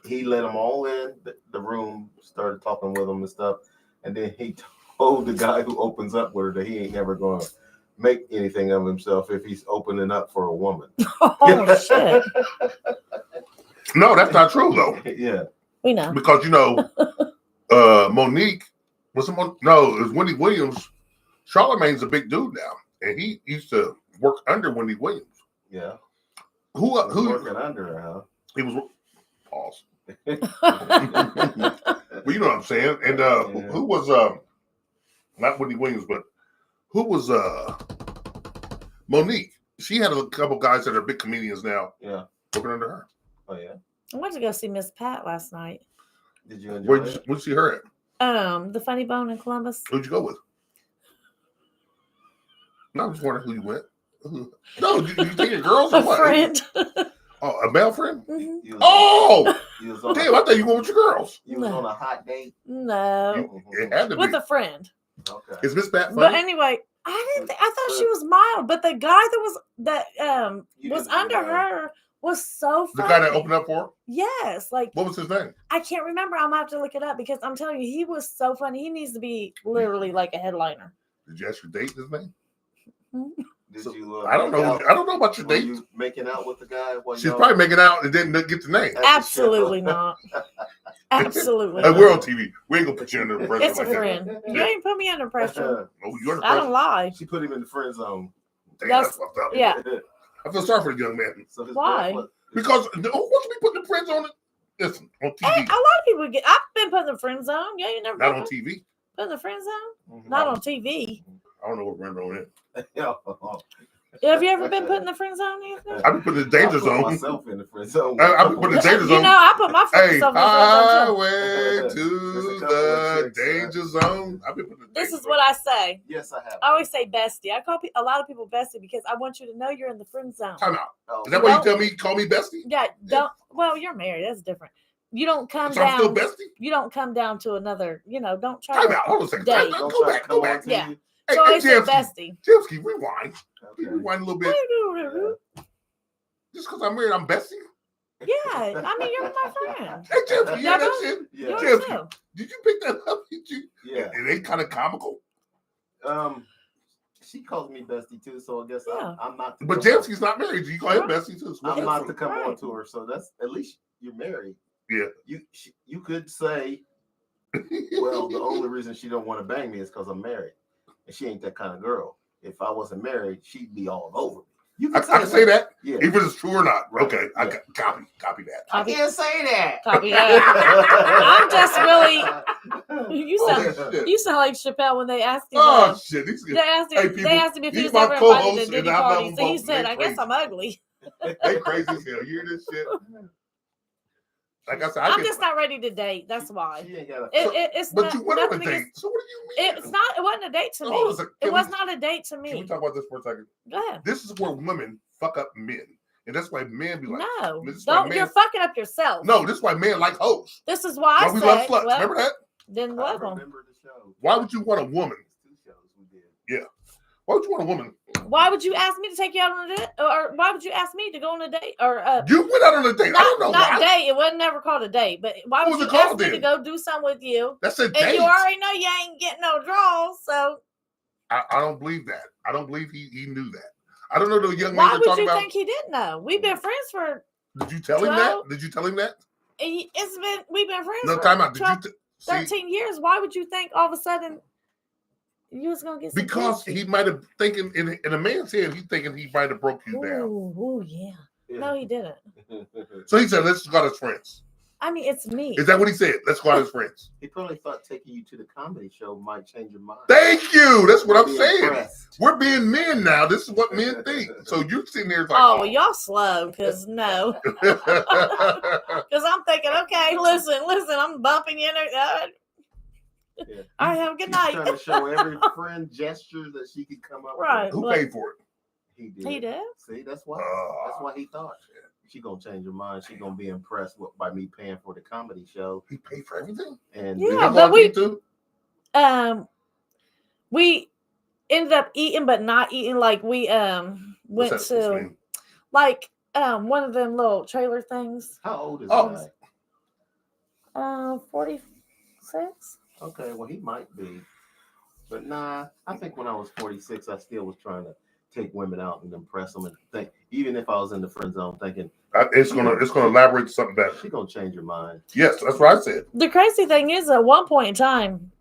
he let them all in the room, started talking with them and stuff. And then he told the guy who opens up with her that he ain't never going to make anything of himself if he's opening up for a woman. Oh, shit. No, that's not true, though. Yeah. We know. Because, Monique, it was Wendy Williams. Charlamagne's a big dude now. And he used to work under Wendy Williams. Yeah. Who working under her, huh? He was pause. Well, you know what I'm saying. And who was not Wendy Williams, but who was Monique? She had a couple guys that are big comedians now. Yeah. Working under her. Oh yeah. I went to go see Miss Pat last night. Did you enjoy it? Where'd you see her at? The Funny Bone in Columbus. Who'd you go with? No, I was wondering who you went. No, you take your girls or a what? Friend. Oh, a male friend? Mm-hmm. Damn, I thought you went with your girls. You was on a hot date? No. It had to with be. a friend. Okay. Is Miss Pat funny? But anyway, I thought she was mild, but the guy that was under her was so funny. The guy that opened up for her? Yes. Like, what was his name? I can't remember. I'm gonna have to look it up because I'm telling you, he was so funny. He needs to be literally like a headliner. Did you ask your date his name? Mm-hmm. Did you? I don't know. I don't know about your date. You making out with the guy? She's probably making out and didn't get the name. Absolutely not. Absolutely. We're on TV. We ain't gonna put you under pressure. It's a friend. You ain't put me under pressure. Oh, you're under pressure. I don't lie. She put him in the friend zone. Damn, that's fucked up. Yeah. I feel sorry for the young man. So why? Because who wants to be putting the friend zone? Listen, on TV. Hey, a lot of people get. I've been put in the friend zone. Yeah, you never. Not on TV. Put in the friend zone? Mhm. Not on TV. I don't know what friend zone is. Have you ever been put in the friend zone, Anthony? I've been put in the danger I put zone. myself in the friend zone. I've been put in the danger zone. You know, I put my Hey, myself in the friend zone too. highway to There's a couple the of chicks, danger zone. I've been put in the This danger is what I say. Yes, I have. I always say bestie. I call a lot of people bestie because I want you to know you're in the friend zone. Time out. Oh, Is that why you call me bestie? Yeah, don't. Well, you're married. That's different. You don't come So I'm still down. bestie? You don't come down to another. You know, don't try Time to out. Hold on a second. date. Don't Go try back. to Go come back. on to Yeah. you. Hey, So I always say Jimsky. bestie. Jimsky, rewind. Okay. Rewind a little bit. Just because I'm married, I'm bestie? Yeah, I mean you're my friend. Hey, Jimsky, you Yeah, hear that shit? Yeah. Yours Jimsky, too. did you pick that up? Did you? Yeah. It ain't kind of comical. She calls me bestie too, so I guess Yeah. I'm not. But Jimsky's not married. You call him bestie too. So I'm not to come Right. on to her, so that's at least you're married. Yeah. You could say, well, the only reason she don't want to bang me is because I'm married, and she ain't that kind of girl. If I wasn't married, she'd be all over me. You I can say that, Yeah. even if it's true or not. Right. Okay, Yeah. copy that. I can't say that. Copy that. I'm just really. You sound. Oh, shit. You sound like Chappelle when they asked him. Oh shit! These They asked him. Hey, people, they asked him if he these was ever my invited co-hosts, to Diddy and I love party. them So he both. said, They "I guess I'm ugly." they crazy as hell. You hear this shit? Like I said, I'm just not ready to date. That's why. She ain't got a. It's But not, you went on a nothing date. against- So what do you mean? It's not. It wasn't a date to Hold on a me. second. It Can was we- not a date to Can we me. talk about this for a second? Go ahead. This is where women fuck up men, and that's why men be like, No, this is why don't. men- You're fucking up yourself. no, this is why men like hoes. This is why I Why we said. love sluts. Well, Remember that? didn't I love them. remember the show. Why would you want a woman? Two shows we did. Why would you want a woman? Why would you ask me to take you out on a date, or why would you ask me to go on a date, or You went out on a date. I don't know not why. date? It wasn't never called a date, but why What would was you it ask called me to then? go do something with you? That's a And date. you already know you ain't getting no draws, so I don't believe that. I don't believe he knew that. I don't know the young man why you're would talking you about. think he didn't know? We've been friends for. Did you tell him that? 12? Did you tell him that? We've been friends No, for time out. Did 12, you see? 13 years. Why would you think all of a sudden you was gonna get some Because pussy? he might have thinking in a man's head, he's thinking he might have broke you down. Ooh, yeah. No, he didn't. So he said, "Let's go out as friends." I mean, it's me. Is that what he said? Let's go out as friends. He probably thought taking you to the comedy show might change your mind. Thank you. That's what I'm Be saying. impressed. We're being men now. This is what men think. So you're sitting there like, Oh, well, y'all slow, because no. Because I'm thinking, okay, listen, I'm bumping you. Yeah. All right, have a good She's night. trying to show every friend gesture that she could come up Right. Who with. paid for it? He did. He did? See, that's why. Ah. That's why he thought she gonna change her mind. She gonna be impressed by me paying for the comedy show. He paid for everything. And Yeah, Y'all but go we- out too? We ended up eating, but not eating. Like we What's went that supposed to mean? like one of them little trailer things. how old is Oh. the guy? 46. Okay, well he might be, but nah. I think when I was 46, I still was trying to take women out and impress them, and think even if I was in the friend zone, thinking It's gonna elaborate to something better. she gonna change her mind. Yes, that's what I said. The crazy thing is, at one point in time,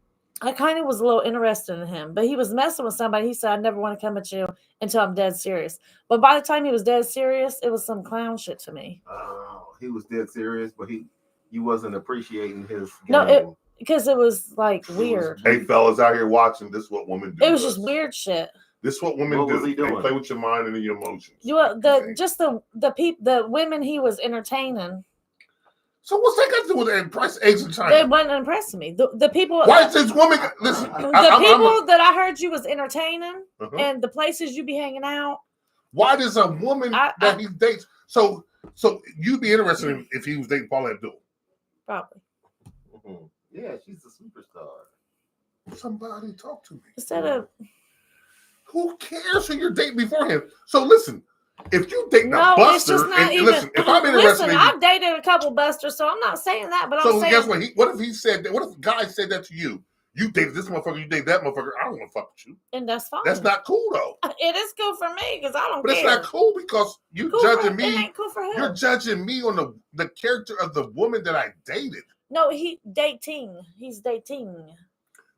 I kind of was a little interested in him, but he was messing with somebody. He said, "I never want to come at you until I'm dead serious." But by the time he was dead serious, it was some clown shit to me. Oh, he was dead serious, but you wasn't appreciating his game. No, because it was like weird. Hey, fellas out here watching, this is what women do. It was to just us. weird shit. This is what women What do. was he doing? They play with your mind and your emotions. You know, Okay. the women he was entertaining, So what's that got to do with that price eggs in they China? wasn't impressing me. The people, Why is this woman? Listen, the people that I heard you was entertaining, Uh-huh. and the places you be hanging out. Why does a woman that he dates? So you'd be interested in if he was dating Paula Abdul? Probably. Mhm. Yeah, she's a superstar. Somebody talk to me. Instead of Who cares who you're dating beforehand? So listen, if you date no, a buster, it's just not and even. listen, if I'm interested Listen, in you, I've dated a couple busters, so I'm not saying that, but I'm so saying guess what? What if he said that? What if a guy said that to you? You dated this motherfucker, you dated that motherfucker. I don't want to fuck with you. and that's fine. That's not cool though. It is cool for me because I don't But care. it's not cool because you Cool judging for, me. It ain't cool for him. You're judging me on the character of the woman that I dated. No, he's dating. He's dating.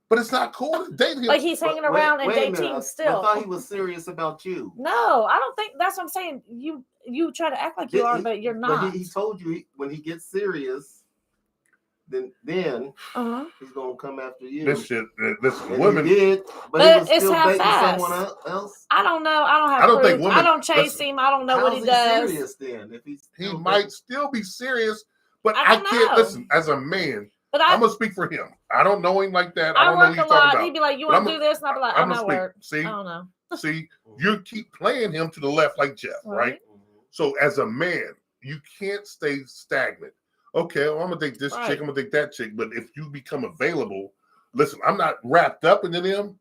But it's not cool to date him. Like he's hanging around and Wait a dating minute. still. I thought he was serious about you. No, I don't think that's what I'm saying. You try to act like you are, but you're not. But he told you when he gets serious, then Uh-huh. he's gonna come after you. This shit, listen, And women. he did, but But he was it's still dating half-assed. someone else. I don't know. I don't have I don't think proof. women- I don't chase listen, him. I don't know what he How's does. serious then? If he's He still might still be serious, but I I don't can't know. listen. As a man, But I'm gonna speak for him. I don't know him like that. I I don't know work what a he's talking lot. about. He'd be like, "You But want to do this?" And I'd be like, I'm "I'm gonna at speak. work." See, I don't know. see, you keep playing him to the left like Jeff, right? So as a man, you can't stay stagnant. Okay, well, I'm gonna date this Right. chick, I'm gonna date that chick, but if you become available, listen, I'm not wrapped up into them,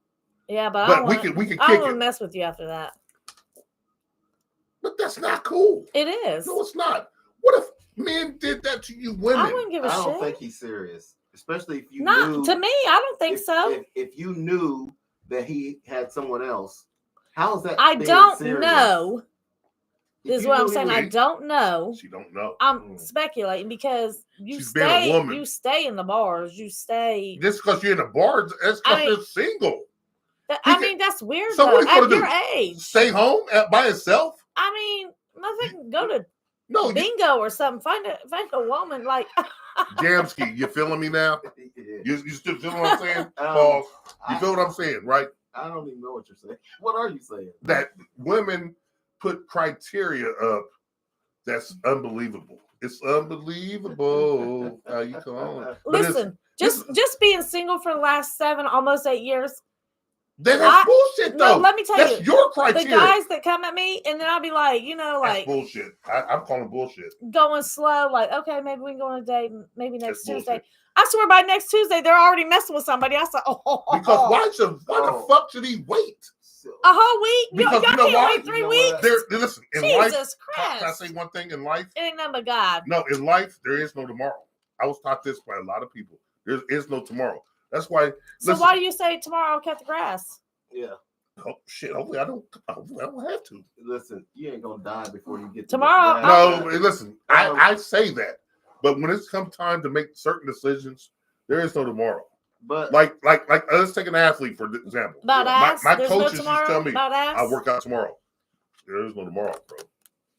Yeah, but but I we don't can I kick don't it. mess with you after that. But that's not cool. It is. No, it's not. What if men did that to you women? I wouldn't give a I shit. don't think he's serious, especially if you Not knew. to me. I don't think if, so. If you knew that he had someone else, how is that? I being don't serious? know. If This is you what knew I'm he saying. was- I don't know. She don't know. I'm speculating because you She's being a stay. woman. You stay in the bars. You stay. Just because you're in a bar, that's I because mean- you're single. I mean, that's weird. So though. what are you At gonna your do? age, Stay home by itself? I mean, motherfucker, go to No, bingo or something. Find a woman like. Jamski, you feeling me now? Yeah. You still feel what I'm saying? Um, Paul, you I- feel what I'm saying, right? I don't even know what you're saying. What are you saying? That women put criteria up that's unbelievable. It's unbelievable how you call it. But it's- Listen, just being single for the last 7, almost 8 years. that's bullshit, though. No, let me tell that's you, your the criteria. guys that come at me, and then I'll be like, That's like bullshit. I'm calling bullshit. going slow, like, okay, maybe we can go on a date, maybe next That's Tuesday. bullshit. I swear by next Tuesday, they're already messing with somebody. I said, Because why the fuck should he wait? a whole week? Because Y'all you know can't why? wait 3 You know weeks? what? Listen, in life, Jesus can I Christ. say one thing in life? It ain't nothing but God. No, in life, there is no tomorrow. I was taught this by a lot of people. There is no tomorrow. That's why. So listen, why do you say tomorrow I'll cut the grass? Yeah. Oh, shit, hopefully I don't have to. Listen, you ain't gonna die before you get to Tomorrow, the No, but listen, Um, I say that. But when it's come time to make certain decisions, there is no tomorrow. But Like let's take an athlete, for example. About Yeah. ass? My There's coaches no used to tomorrow? tell me, About ass? I'll work out tomorrow. There is no tomorrow, bro.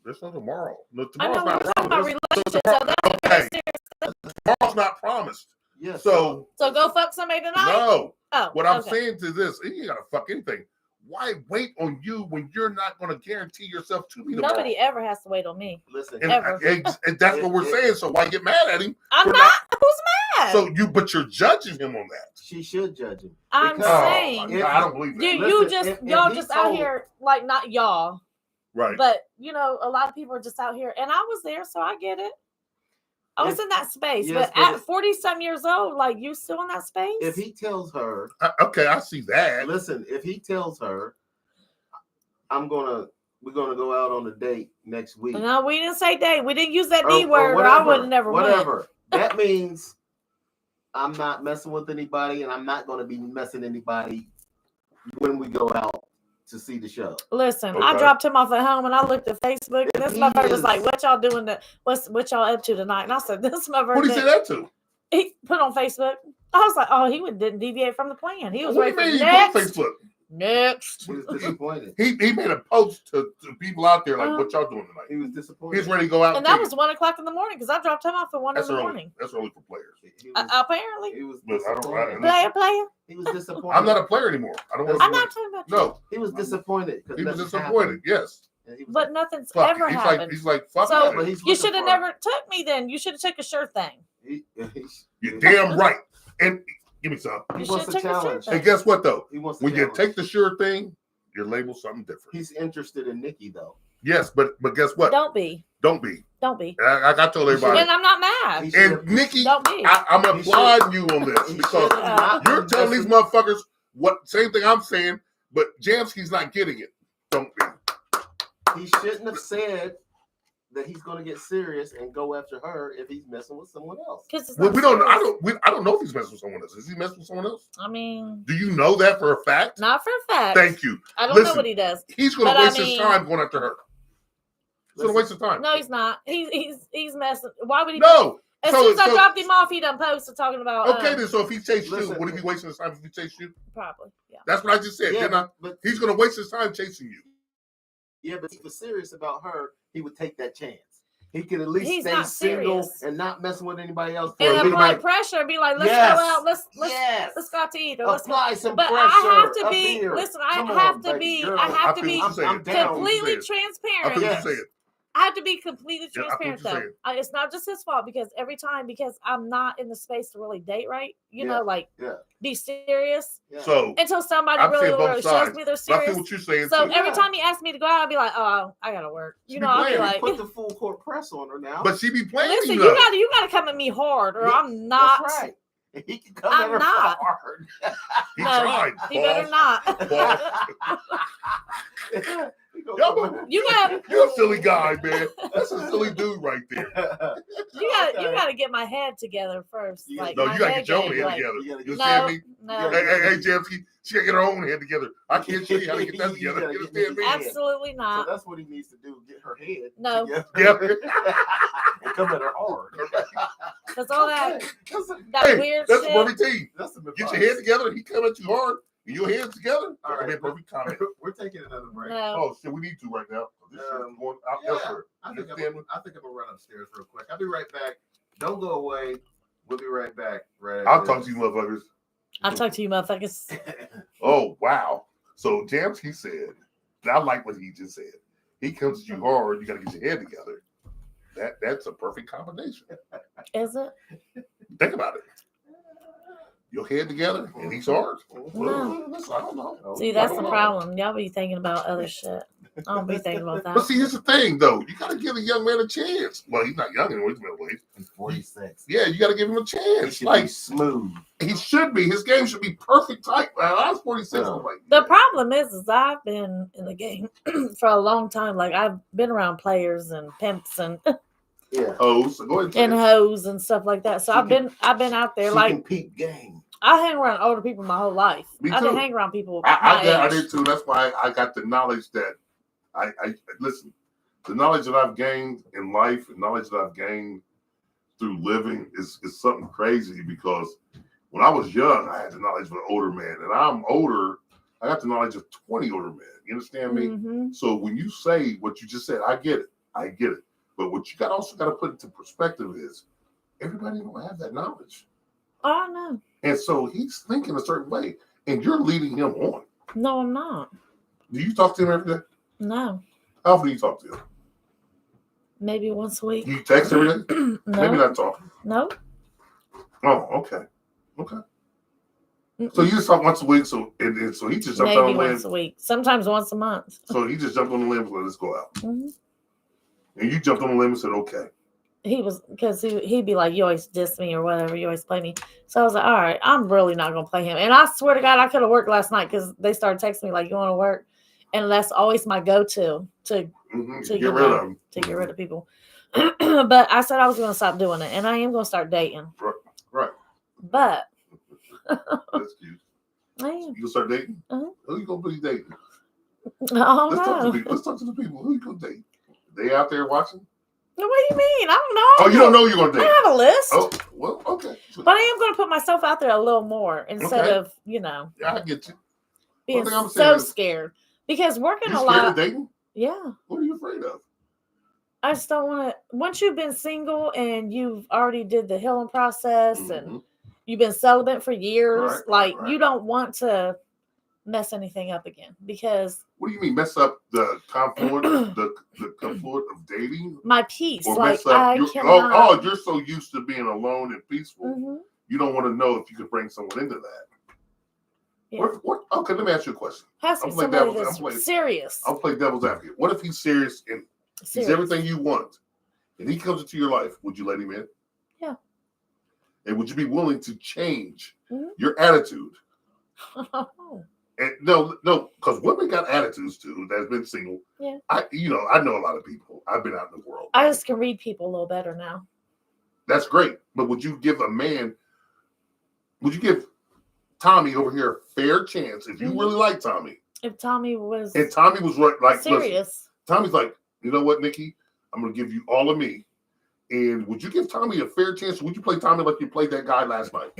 There's no tomorrow. No, I know tomorrow's we're not talking about promised. relationships, so that's Okay. very serious. Tomorrow's not promised. yeah, So So go fuck somebody tonight? no. Oh, What I'm okay. saying to this, you gotta fuck anything. Why wait on you when you're not gonna guarantee yourself to be tomorrow? Nobody ever has to wait on me. listen, And, ever. and that's what we're saying. So why get mad at him? I'm for not. Who's mad? So but you're judging him on that. she should judge him. I'm Because- Oh, saying, my God, I don't believe that. you Listen, just if y'all he just out told- here like not y'all, Right. but a lot of people are just out here, and I was there, so I get it. I was in that space, yes, but but at 40-some years old, like you still in that space? If he tells her, Okay, I see that. listen, if he tells her, we're gonna go out on a date next week. No, we didn't say date. We didn't use that or- D or word, or I would have never went. whatever. That means I'm not messing with anybody, and I'm not gonna be messing anybody when we go out to see the show. Listen, I Okay. dropped him off at home, and I looked at Facebook, and If this he motherfucker was is- like, "What y'all doing? What y'all up to tonight?" And I said, "This motherfucker." Who did he say that to? He put on Facebook. I was like, "Oh, didn't deviate from the plan. He was What do ready you for mean he next, put on Facebook? next." He was disappointed. He made a post to people out there like, Uh-huh. what y'all doing tonight? He was disappointed. He's ready to go out. And that was 1:00 in the morning because I dropped him off at 1 that's in the early. morning. That's early for players. He was, Apparently, he was But I don't- disappointed. player. He was disappointed. I'm not a player anymore. I don't want to. I'm not talking about you. No, He was disappointed. 'cause he was nothing disappointed. happened. Yes. And he was But like, nothing's Fuck. ever happened. He's like, fuck So, that. but he's You looking should have for- never took me then. You should have took a sure thing. You're damn right. And give me some. He You wants should a take a sure challenge. thing. And guess what though? He wants to When you challenge. take the sure thing, you're labeled something different. He's interested in Nikki though. Yes, but guess what? Don't be. Don't be. Don't be. I told everybody. And I'm not mad. He should And Nikki, Don't be. I'm He applauding you on this He because should have not you're been telling these messing- motherfuckers what same thing I'm saying, but Jamski's not getting it. Don't be. He shouldn't have said that he's going to get serious and go after her if he's messing with someone else. Well, we don't. I don't know if he's messing with someone else. Is he messing with someone else? I mean, Do you know that for a fact? not for a fact. Thank you. I don't know Listen, what he does. He's going to But I waste his mean- time going after her. He's going to waste his time. No, he's not. He's messing. Why would he? No. As So- soon as I so- dropped him off, he done posted talking about. Okay, then. So if he chased you, Listen, would he be wasting his time if he chased you? Probably, yeah. That's what I just said. Yeah, didn't I? but He's going to waste his time chasing you. yeah, but if he was serious about her, he would take that chance. he could at least He's stay not single serious. and not messing with anybody else. And For apply anybody. pressure and be like, let's Yes. go out, let's Yes. go out to eat, or let's go. Apply some But pressure. I have to up be. here. Listen, I Come have on, to baby be. girl. I have I to feel be what you're saying. I'm down. completely I feel transparent. what you're Yes. saying. I have to be completely Yeah, I feel what transparent you're though. saying. It's not just his fault because every time because I'm not in the space to really date right, you know, like Yeah. be serious Yeah. So until somebody I'm really, saying both really sides. shows me they're but I feel serious. what you're saying. So too. every Yeah. time he asks me to go out, I'll be like, oh, I gotta work. She You be know, I'll be playing. like, Put the full court press on her now. But she be playing. listen, though. you gotta come at me hard, or Yeah, I'm not. That's right. He can come I'm at her not. hard. He No, tried. he better not. You got You're a silly guy, man. That's a silly dude right there. you gotta get my head together first. You Like No, my you gotta head get your own game, head like, together. you gotta You get- understand no, me? no, Hey, Jamesky, she gotta get her own head together. I can't show you how to get that You together. gotta You get understand me? Nikki's absolutely So not. that's what he needs to do. Get her head No. together. And come at her hard. That's all that Okay. that Hey, weird that's shit. a perfect team. That's some Get your advice. head together. He come at you hard. And your hands together. All That would be a right. perfect comment. We're taking another break. No. Oh shit, we need to right now. This shit is going out Yeah. elsewhere. I You think understand me? I'm gonna run upstairs real quick. I'll be right back. Don't go away. We'll be right back. Right. I'll talk to you, motherfuckers. I'll talk to you, motherfuckers. Oh wow. So Jamsky said, and I like what he just said. He comes at you hard. You got to get your head together. That's a perfect combination. Is it? Think about it. Your head together and he's hard. No. Well, listen, I don't know. See, that's the problem. Y'all be thinking about other shit. I don't be thinking about But that. see, here's the thing, though. You got to give a young man a chance. Well, he's not young anymore. He's middle aged. He's 46. Yeah, you got to give him a He chance. should Like be smooth. he should be. His game should be perfect type. I was 46. I'm like, The yeah. problem is I've been in the game for a long time. Like I've been around players and pimps and Yeah. Oh, so go ahead. and hoes and stuff like that. So She I've been out there. She Like can peep game. I hang around older people my whole life. Me I didn't too. hang around people I my age. did too. That's why I got the knowledge that I listen. The knowledge that I've gained in life and knowledge that I've gained through living is something crazy because when I was young, I had the knowledge of an older man, and I'm older. I got the knowledge of 20 older men. You understand me? Mhm. So when you say what you just said, I get it. I get it. But what you also got to put into perspective is everybody don't have that knowledge. Oh no. And so he's thinking a certain way, and you're leading him on. No, I'm not. Do you talk to him every day? No. How often do you talk to him? Maybe once a week. Do you text every day? Maybe No. not talking. No. Oh, okay. Okay. So you just talk once a week, so so he just jumped on Maybe the once a limb. week. Sometimes once a month. So he just jumped on the limb and said, let's go out. hmm And you jumped on the limb and said, okay. He was because he'd be like, you always diss me or whatever, you always play me. So I was like, all right, I'm really not gonna play him. And I swear to God, I could have worked last night because they started texting me like, you want to work, and that's always my go-to to Get rid of him. get rid of people. But I said I was gonna stop doing it, and I am gonna start dating. Right. But That's cute. I am. You gonna start dating? Uh-huh. Who you gonna be dating? Oh Let's talk to no! people. Let's talk to the people. Who you gonna date? They out there watching? What do you mean? I don't know. Oh, you don't know you're gonna I date? don't have a list. Oh, well, okay. But I am going to put myself out there a little more instead Okay. of, Yeah, I get you. being thing I'm so saying is- scared. Because working You a scared of lot, dating? yeah. What are you afraid of? I just don't want to. Once you've been single and you've already did the healing process and Mhm. you've been celibate for years, Right, you don't want to mess anything up again because What do you mean mess up the confluent, the confluent of dating? my peace, Or like mess up I your, cannot. you're so used to being alone and peaceful, Mhm. you don't want to know if you could bring someone into that. Yeah. What? Okay, let me ask you a question. Has to be I'm playing somebody devil's- that's I'm playing- serious. I'll play devil's advocate. What if he's serious and he's serious. everything you want, and he comes into your life? Would you let him in? Yeah. And would you be willing to change Mhm. your attitude? And no, because women got attitudes too. That's been single. Yeah. I know a lot of people. I've been out in the world. I just can read people a little better now. That's great. But would you give Tommy over here a fair chance if you Mhm. really like Tommy? If Tommy was And Tommy was right, like, listen, serious, Tommy's like, you know what, Nikki? I'm going to give you all of me. And would you give Tommy a fair chance? Would you play Tommy like you played that guy last night?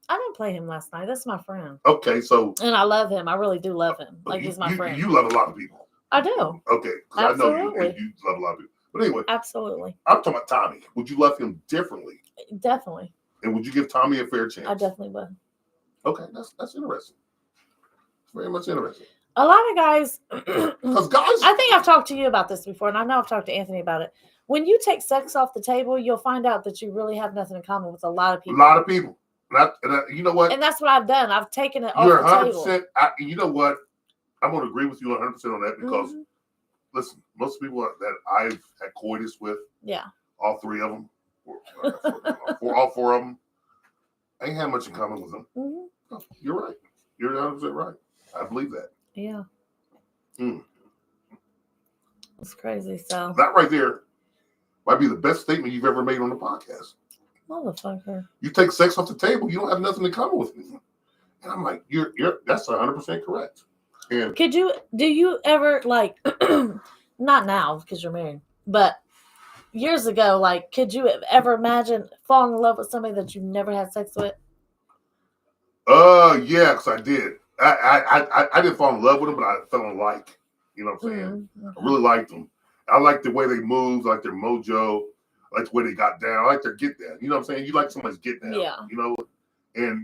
I didn't play him last night. That's my friend. Okay, so And I love him. I really do love him. Like he's my friend. You love a lot of people. I do. Okay, because I know you, Absolutely. and you love a lot of people. But anyway, Absolutely. I'm talking about Tommy. Would you love him differently? Definitely. And would you give Tommy a fair chance? I definitely would. Okay, that's interesting. It's very much interesting. A lot of guys, Because guys, I think I've talked to you about this before, and I know I've talked to Anthony about it. When you take sex off the table, you'll find out that you really have nothing in common with a lot of a people. lot of people. You know what? And that's what I've done. I've taken it You're off the table. 100%. You know what? I'm going to agree with you 100% on that because, Mhm. listen, most people that I've had coitus with, Yeah. all three of them, all four of them, I ain't had much in common with them. Mhm. No, you're right. You're 100% right. I believe that. Yeah. Mm. It's crazy. So, That right there might be the best statement you've ever made on the podcast. motherfucker. You take sex off the table, you don't have nothing in common with me. And I'm like, you're that's 100% correct. And Do you ever like, not now because you're married, but years ago, like, could you ever imagine falling in love with somebody that you never had sex with? yeah, because I did. I didn't fall in love with them, but I fell in like. You know what I'm saying? Okay. I really liked them. I like the way they moved, I like their mojo, I like the way they got down, I like their get down. You know what I'm saying? You like somebody's get down. Yeah. You know, and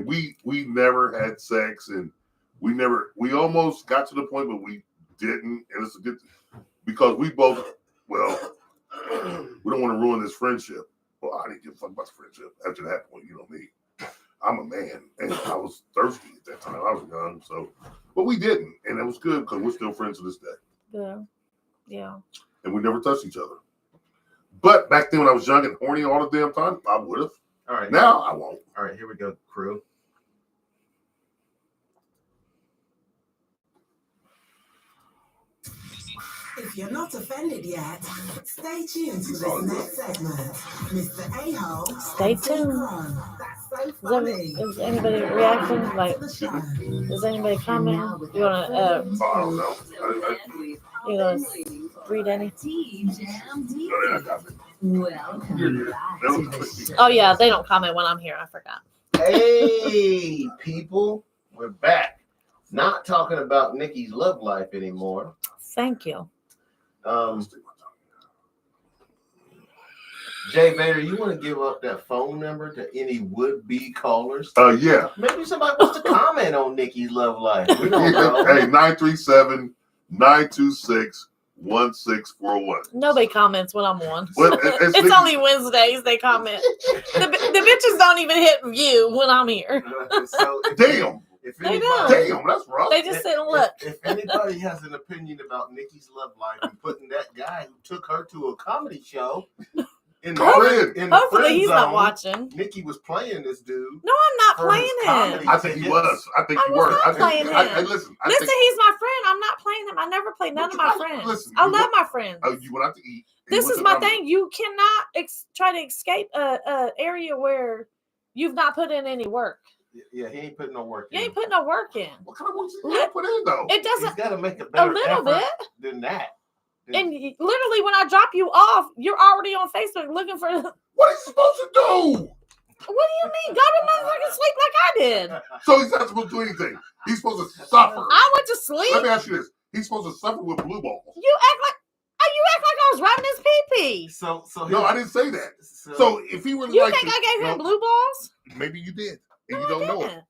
we never had sex, and we almost got to the point, but we didn't, and it's a good because we both we don't want to ruin this friendship. Well, I didn't give a fuck about the friendship after that point. You know me. I'm a man, and I was thirsty at that time. I was young, so, but we didn't, and it was good because we're still friends to this day. Yeah. Yeah. And we never touched each other. But back then, when I was young and horny all the damn time, I would have. All right. Now I won't. All right, here we go, Crowe. If you're not offended yet, stay tuned to this next segment. Mr. A-Hole. Stay tuned. That's so funny. Is anybody reacting? Like, is anybody commenting? You want to, I don't know. you know, read any? Oh, yeah, they don't comment when I'm here. I forgot. Hey, people, we're back. Not talking about Nikki's love life anymore. Thank you. Jay Vader, you want to give up that phone number to any would-be callers? Yeah. Maybe somebody wants to comment on Nikki's love life. We don't know. Hey, 937-926-1641. Nobody comments when I'm on. Well, It's only Wednesdays they comment. The bitches don't even hit view when I'm here. So Damn. if They anybody, don't. Damn, that's rough. They just sit and look. If anybody has an opinion about Nikki's love life and putting that guy who took her to a comedy show in the Friend. Hopefully friend he's not zone, watching. Nikki was playing this dude. No, I'm not For playing his him. comedy. I think he was. I think I he was was. not I think, playing him. listen. Listen, he's my friend. I'm not playing him. I never play none of my friends. Listen, I you love went- my friends. You went out to eat. This is my thing. You cannot try to escape a area where you've not put in any work. Yeah, he ain't putting no work You in. ain't putting no work in. What kind of work you gotta put in though? It He's doesn't got to make a a better little effort bit. than that. And literally, when I drop you off, you're already on Facebook looking for. What What is he supposed to do? do you mean? Go to motherfucking sleep like I did. So he's not supposed to do anything. He's supposed to suffer. I went to sleep. Let me ask you this: he's supposed to suffer with blue balls. You act like I was rubbing his pee-pee. So No, I didn't say that. So if he really You likes think you, I gave him no, blue balls? maybe you did, and No, you don't I know it. didn't.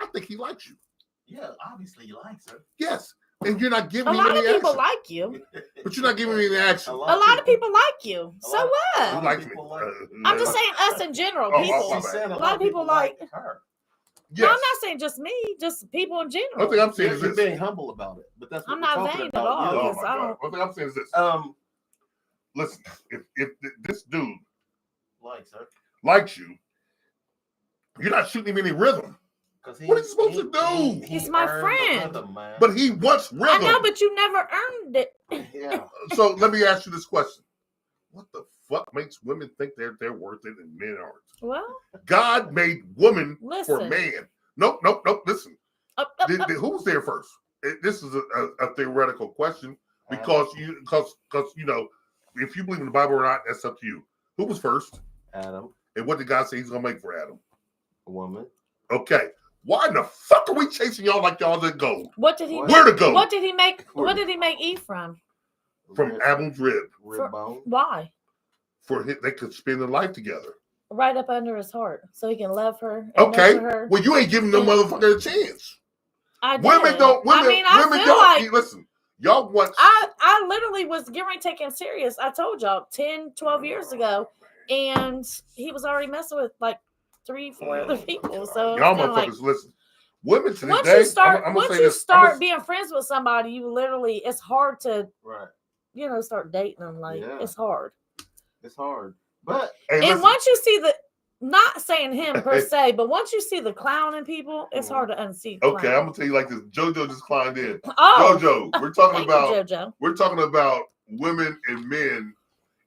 I think he likes you. yeah, obviously he likes her. Yes, and you're not A giving him lot of any people action. like you. But you're not giving me any action. A lot of people like you. A So lot- Who what? likes me? people like- I'm just saying us in general, Oh, people. my She said bad. a lot of people like her. No, Yes. I'm not saying just me, just people in One general. thing I'm saying You're, is you're this. being humble about it, but that's what I'm we're not talking vain at about. all. You. Oh Yes, my I God. don't- One thing I'm saying is this. Listen, if this dude Likes her. likes you, you're not shooting him any rhythm. What is he supposed to do? He's my earned the friend. rhythm, man. But he wants rhythm. I know, but you never earned it. yeah. So let me ask you this question: what the fuck makes women think they're worth it and men aren't? Well, God made woman for listen. man. Nope. Listen, Up. who was there first? This is a theoretical question because you know if you believe in the Bible or not, that's up to you. Who was first? Adam, And what did God say He's gonna make for Adam? a woman. Okay. Why in the fuck are we chasing y'all like y'all didn't go? What did he? Where to go? What did he make? What did he make Eve from? from Adam's rib. Rib bone. Why? They could spend their life together. Right up under his heart, so he can love her. And Okay. nurture her. Well, you ain't giving no motherfucker a chance. I did. Women don't. Women, I mean, I women feel don't. like Listen, y'all want. I literally was getting ready to take him serious. I told y'all 10, 12 years ago, and he was already messing with like 3, 4 other people. So y'all motherfuckers, like, listen. Women to this once day, you start, I'm once say you this, start being friends with somebody, you literally, it's hard to, right, start dating them. Like it's hard. It's hard, but and once you see the, not saying him per se, but once you see the clown in people, it's hard to unsee. Okay, I'm gonna tell you like this. JoJo just climbed in. Oh, JoJo, we're talking about JoJo. We're talking about women and men,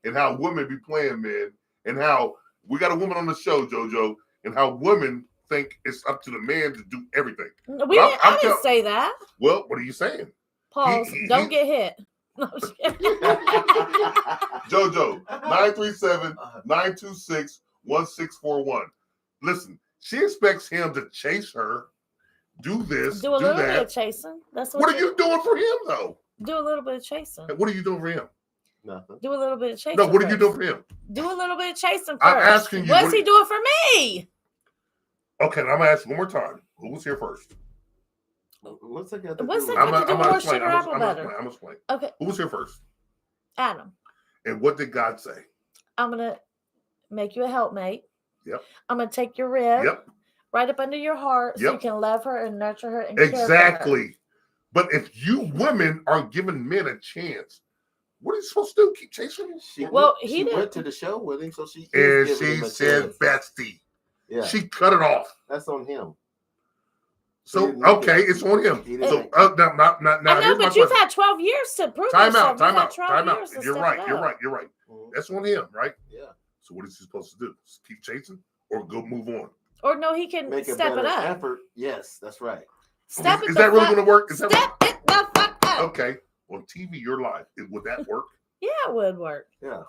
and how women be playing men, and how we got a woman on the show, JoJo, and how women think it's up to the man to do everything. I didn't say that. Well, what are you saying? Pause. Don't get hit. No, JoJo, 937-926-1641. Listen, she expects him to chase her, do this, do a little that. bit of chasing. That's what are you doing for him, though? Do a little bit of chasing. What are you doing for him? Nothing. Do a little bit of chasing. No, what are you doing for him? Do a little bit of chasing first. I'm asking you. What's he doing for me? Okay, I'm gonna ask you one more time. Who was here first? What's that got to What's do? that got to do with more explain. sugar apple I'm butter? gonna explain. Okay. Who was here first? Adam. And what did God say? I'm gonna make you a helpmate. Yep. I'm gonna take your rib. Yep. Right up under your heart, so you can love her and nurture her and care for her. Exactly. But if you women are giving men a chance, what are you supposed to do? Keep chasing him? She didn't. went to the show with him, so she said, "Bestie." Yeah. She cut it off. That's on him. So okay, it's on him. So now, I know, but you've had 12 years to prove yourself. Time out. You're right. Mm-hmm. That's on him, right? Yeah. So what is he supposed to do? Just keep chasing or go move on? Or no, he can make step it up. Effort. Yes, that's right. Is that really going to work? Step it the fuck up. Okay. On TV, you're live. Would that work? Yeah, it would work. Yeah.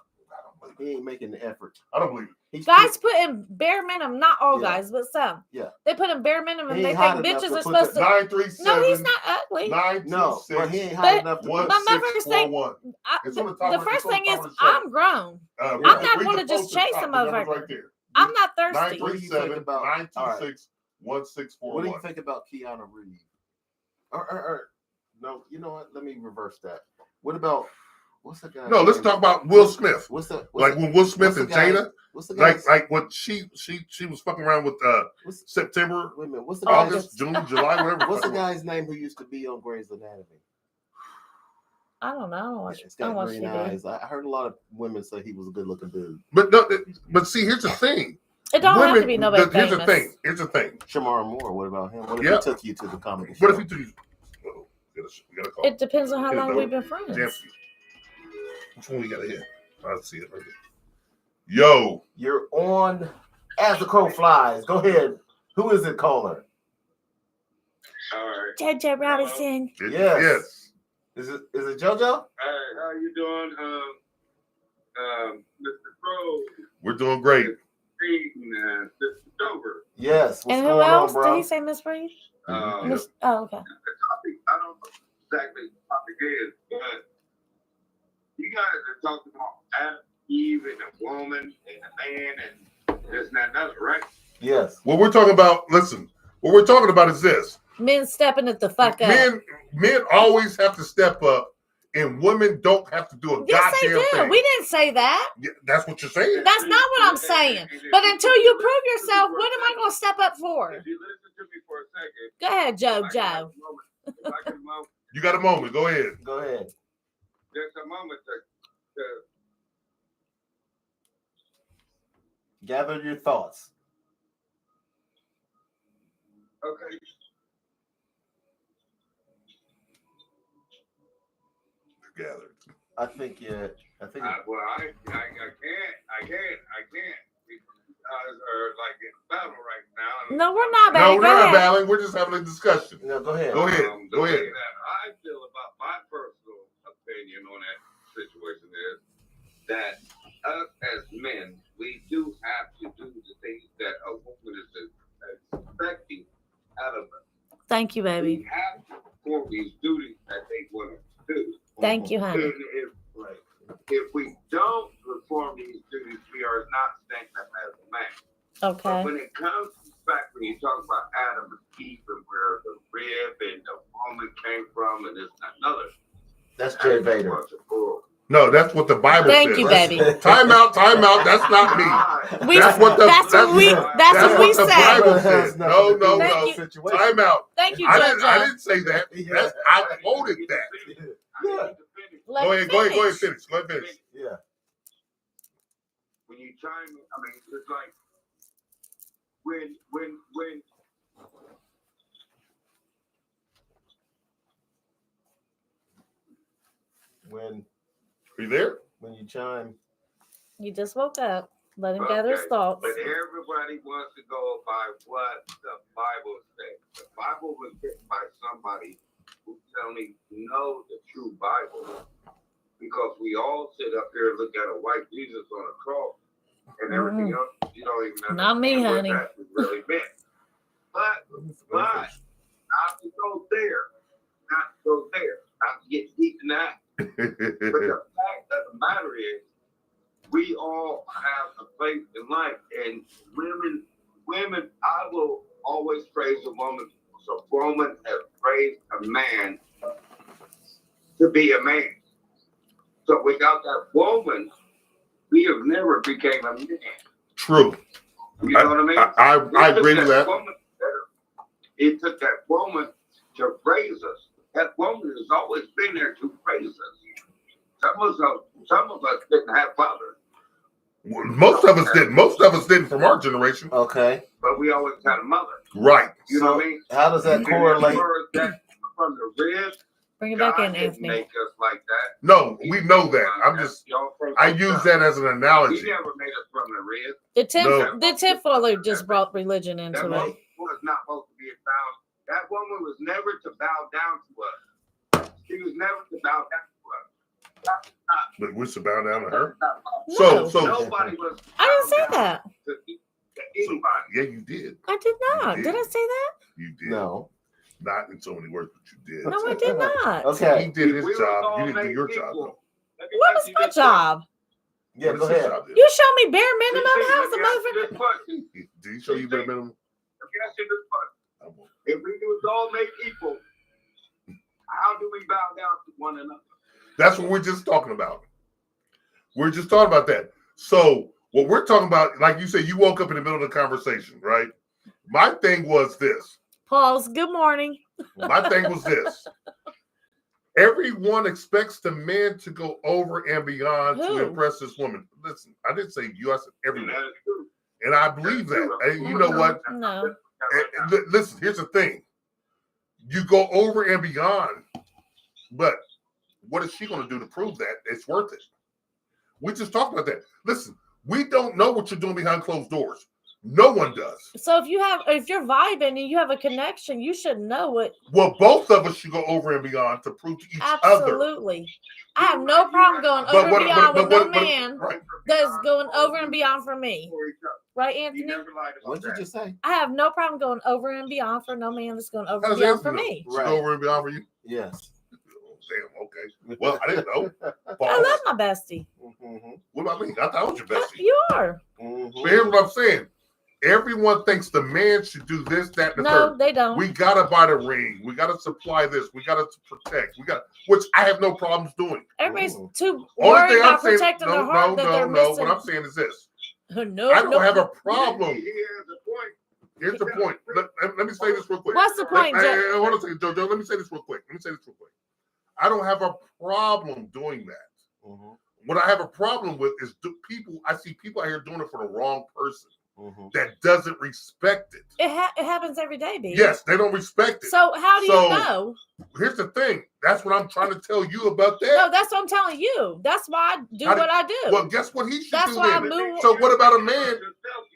He ain't making the effort. I don't believe it. Guys put in bare minimum, not all guys, but some. Yeah. They put in bare minimum. They think bitches are supposed to. 937. No, he's not ugly. 926. No, he ain't high enough to my motherfucker's saying, the first thing is, I'm grown. I'm not going to just chase a motherfucker. Right there. I'm not thirsty. 937-926-1641. What do you think about Keanu Reeves? No, you know what? Let me reverse that. What about what's the guy? No, let's talk about Will Smith. When Will Smith and Jada? What's the guy? Like what she was fucking around with September, wait a minute, what's the August, June, July, whatever. What's the guy's name who used to be on Grey's Anatomy? I don't know. I don't watch. It's got green eyes. I heard a lot of women say he was a good looking dude. But see, here's the thing. It don't have to be nobody famous. Here's the thing. Shamar Moore. What about him? What if he took you to the comedy show? What if he took you? We gotta call. It depends on how long we've been friends. Which one we gotta hit? I see it right there. Yo, you're on as the crow flies. Go ahead. Who is it, caller? All right. JJ Robinson. Yes. Is it JoJo? Hey, how you doing, Mr. Crowe? We're doing great. Mr. Dover. Yes. And who else did he say, Miss Reed? Oh, okay. The topic, I don't know exactly what the topic is, but you guys are talking about Adam, Eve, and a woman, and a man, and this and that and other, right? Yes. What we're talking about, listen, what we're talking about is this. Men stepping it the fuck up. Men always have to step up, and women don't have to do a goddamn thing. We didn't say that. Yeah, that's what you're saying. That's not what I'm saying. But until you prove yourself, what am I going to step up for? If you listen to me for a second. Go ahead, JoJo. You got a moment. Go ahead. Go ahead. There's a moment to gather your thoughts. Okay. Gathered. I think. Well, I can't. Are like in battle right now. No, we're not No, battling. we're not battling. We're just having a discussion. No, go ahead. Go ahead. The way that I feel about my personal opinion on that situation is that us as men, we do have to do the things that a woman is expecting out of us. Thank you, baby. We have to perform these duties that they want us to do. Thank you, honey. Okay. But when it comes back, when you talk about Adam and Eve and where the rib and the woman came from and this and another, That's Jay Vader. was a bull. No, that's what the Bible Thank says. you, baby. Time out. That's not me. That's what the That's what we the said. Bible says. No. Thank you. Time out. Thank you, I Judge. didn't say that. I quoted that. Yeah. Let Go me ahead, finish. Go ahead, finish. Yeah. When you chime in, I mean, it's like when Are you there? When you chime. You just woke up. Let him gather his thoughts. But everybody wants to go by what the Bible says. The Bible was written by somebody who only know the true Bible. Because we all sit up here and look at a white Jesus on a cross and everything else, you don't even know. Not me, honey. What that really meant. But not to go there. Not to get deep in that. But the fact of the matter is, we all have a place in life, and women, I will always praise a woman. So a woman has raised a man to be a man. So without that woman, we have never became a man. True. You know what I mean? I agree with that. It took that woman to raise us. That woman has always been there to raise us. Some of us didn't have fathers. Most of us didn't. Most of us didn't from our generation. Okay. But we always had a mother. Right. You know what I mean? How does that correlate? That from the ribs. Bring it back God in, didn't Anthony. make us like that. No, we know that. I use that as an analogy. He never made us from the ribs. The tinfoiler just brought religion into That it. woman was not supposed to be bound. That woman was never to bow down to us. She was never to bow down to us. But we're to bow down to her. No. So Nobody was. I didn't say that. To anybody. Yeah, you did. I did not. You Did did. I say that? You did. No. Not in so many words, but you did. No, I did not. Okay. He did his We was job. all You didn't do made your job, equal. though. Let me What ask was you my this job? Yeah, What go is his ahead. job then? You show me bare question. minimum. Let me How's ask the you motherfucker? this question. Did he show you the minimum? Let me ask you this question. I won't. If we was all made equal, how do we bow down to one another? That's what we're just talking about. We're just talking about that. So what we're talking about, like you said, you woke up in the middle of the conversation, right? My thing was this. Pause. Good morning. My thing was this. Everyone expects the man to go over and beyond Who? to impress this woman. Listen, I didn't say you, I said And everyone. that is true. And I believe that. And you know what? No. Listen, here's the thing. You go over and beyond, but what is she going to do to prove that it's worth it? We just talked about that. Listen, we don't know what you're doing behind closed doors. No one does. So if you're vibing and you have a connection, you should know what. Well, both of us should go over and beyond to prove to each other. Absolutely. I have no problem going over and beyond with no man right. that's going over and beyond for me. Right, He Anthony? never lied about What did you that. just say? I have no problem going over and beyond for no man that's going over How and does beyond for Anthony me. know? She go over and beyond for you? Yes. Damn, okay. Well, I didn't know. I Pause. love my bestie. Mm-hmm. What about me? I thought I was your bestie. You are. Mm-hmm. But here's what I'm saying. Everyone thinks the man should do this, that, and the No, third. they don't. We gotta buy the ring. We gotta supply this. We gotta protect. Which I have no problems doing. Everybody's Ooh. too Only worried thing I'm about saying, protecting their heart that they're no. missing. What I'm saying is this. No, I don't have a problem. Here's the point. Here's the point. Let me say this real quick. What's the point, Joe? Hold on a second, Jojo. Let me say this real quick. I don't have a problem doing that. Mm-hmm. What I have a problem with is I see people out here doing it for the wrong person Mm-hmm. that doesn't respect it. It happens every day, baby. Yes, they don't respect it. So how do you know? Here's the thing. That's what I'm trying to tell you about that. No, that's what I'm telling you. That's why I do what I do. Well, guess what he should That's do why I then? move. So what about a man? Yourself,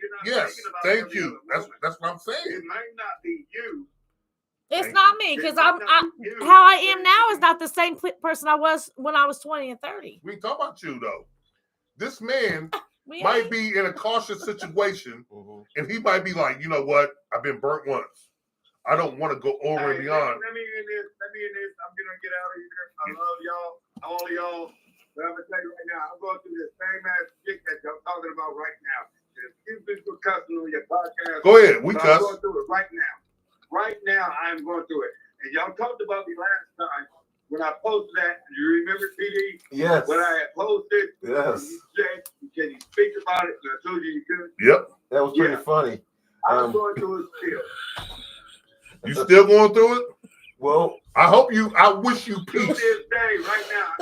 you're not Yes, thinking about thank every you. other woman. That's what I'm It saying. might not be you. It's Thank not me because how I am now is not the same person I was when I was 20 and 30. We ain't talking about you though. This man We might ain't. be in a cautious situation, Mm-hmm. and he might be like, you know what? I've been burnt once. I don't want to go over and beyond. Let me in this. I'm gonna get out of here. I love y'all, all of y'all. But I'm gonna tell you right now, I'm going through this same ass shit that y'all talking about right now. If you bitch were cussing on your Go ahead. We So cuss. I'm going through it right now. Right now, I'm going through it. And y'all talked about me last time when I posted that. Do you remember, TD? Yes. When I had posted, Yes. you said you speak about it, and I told you you could. Yep. That was pretty funny. I'm going through it still. You still going through it? Well, I wish you To peace. this day, right now.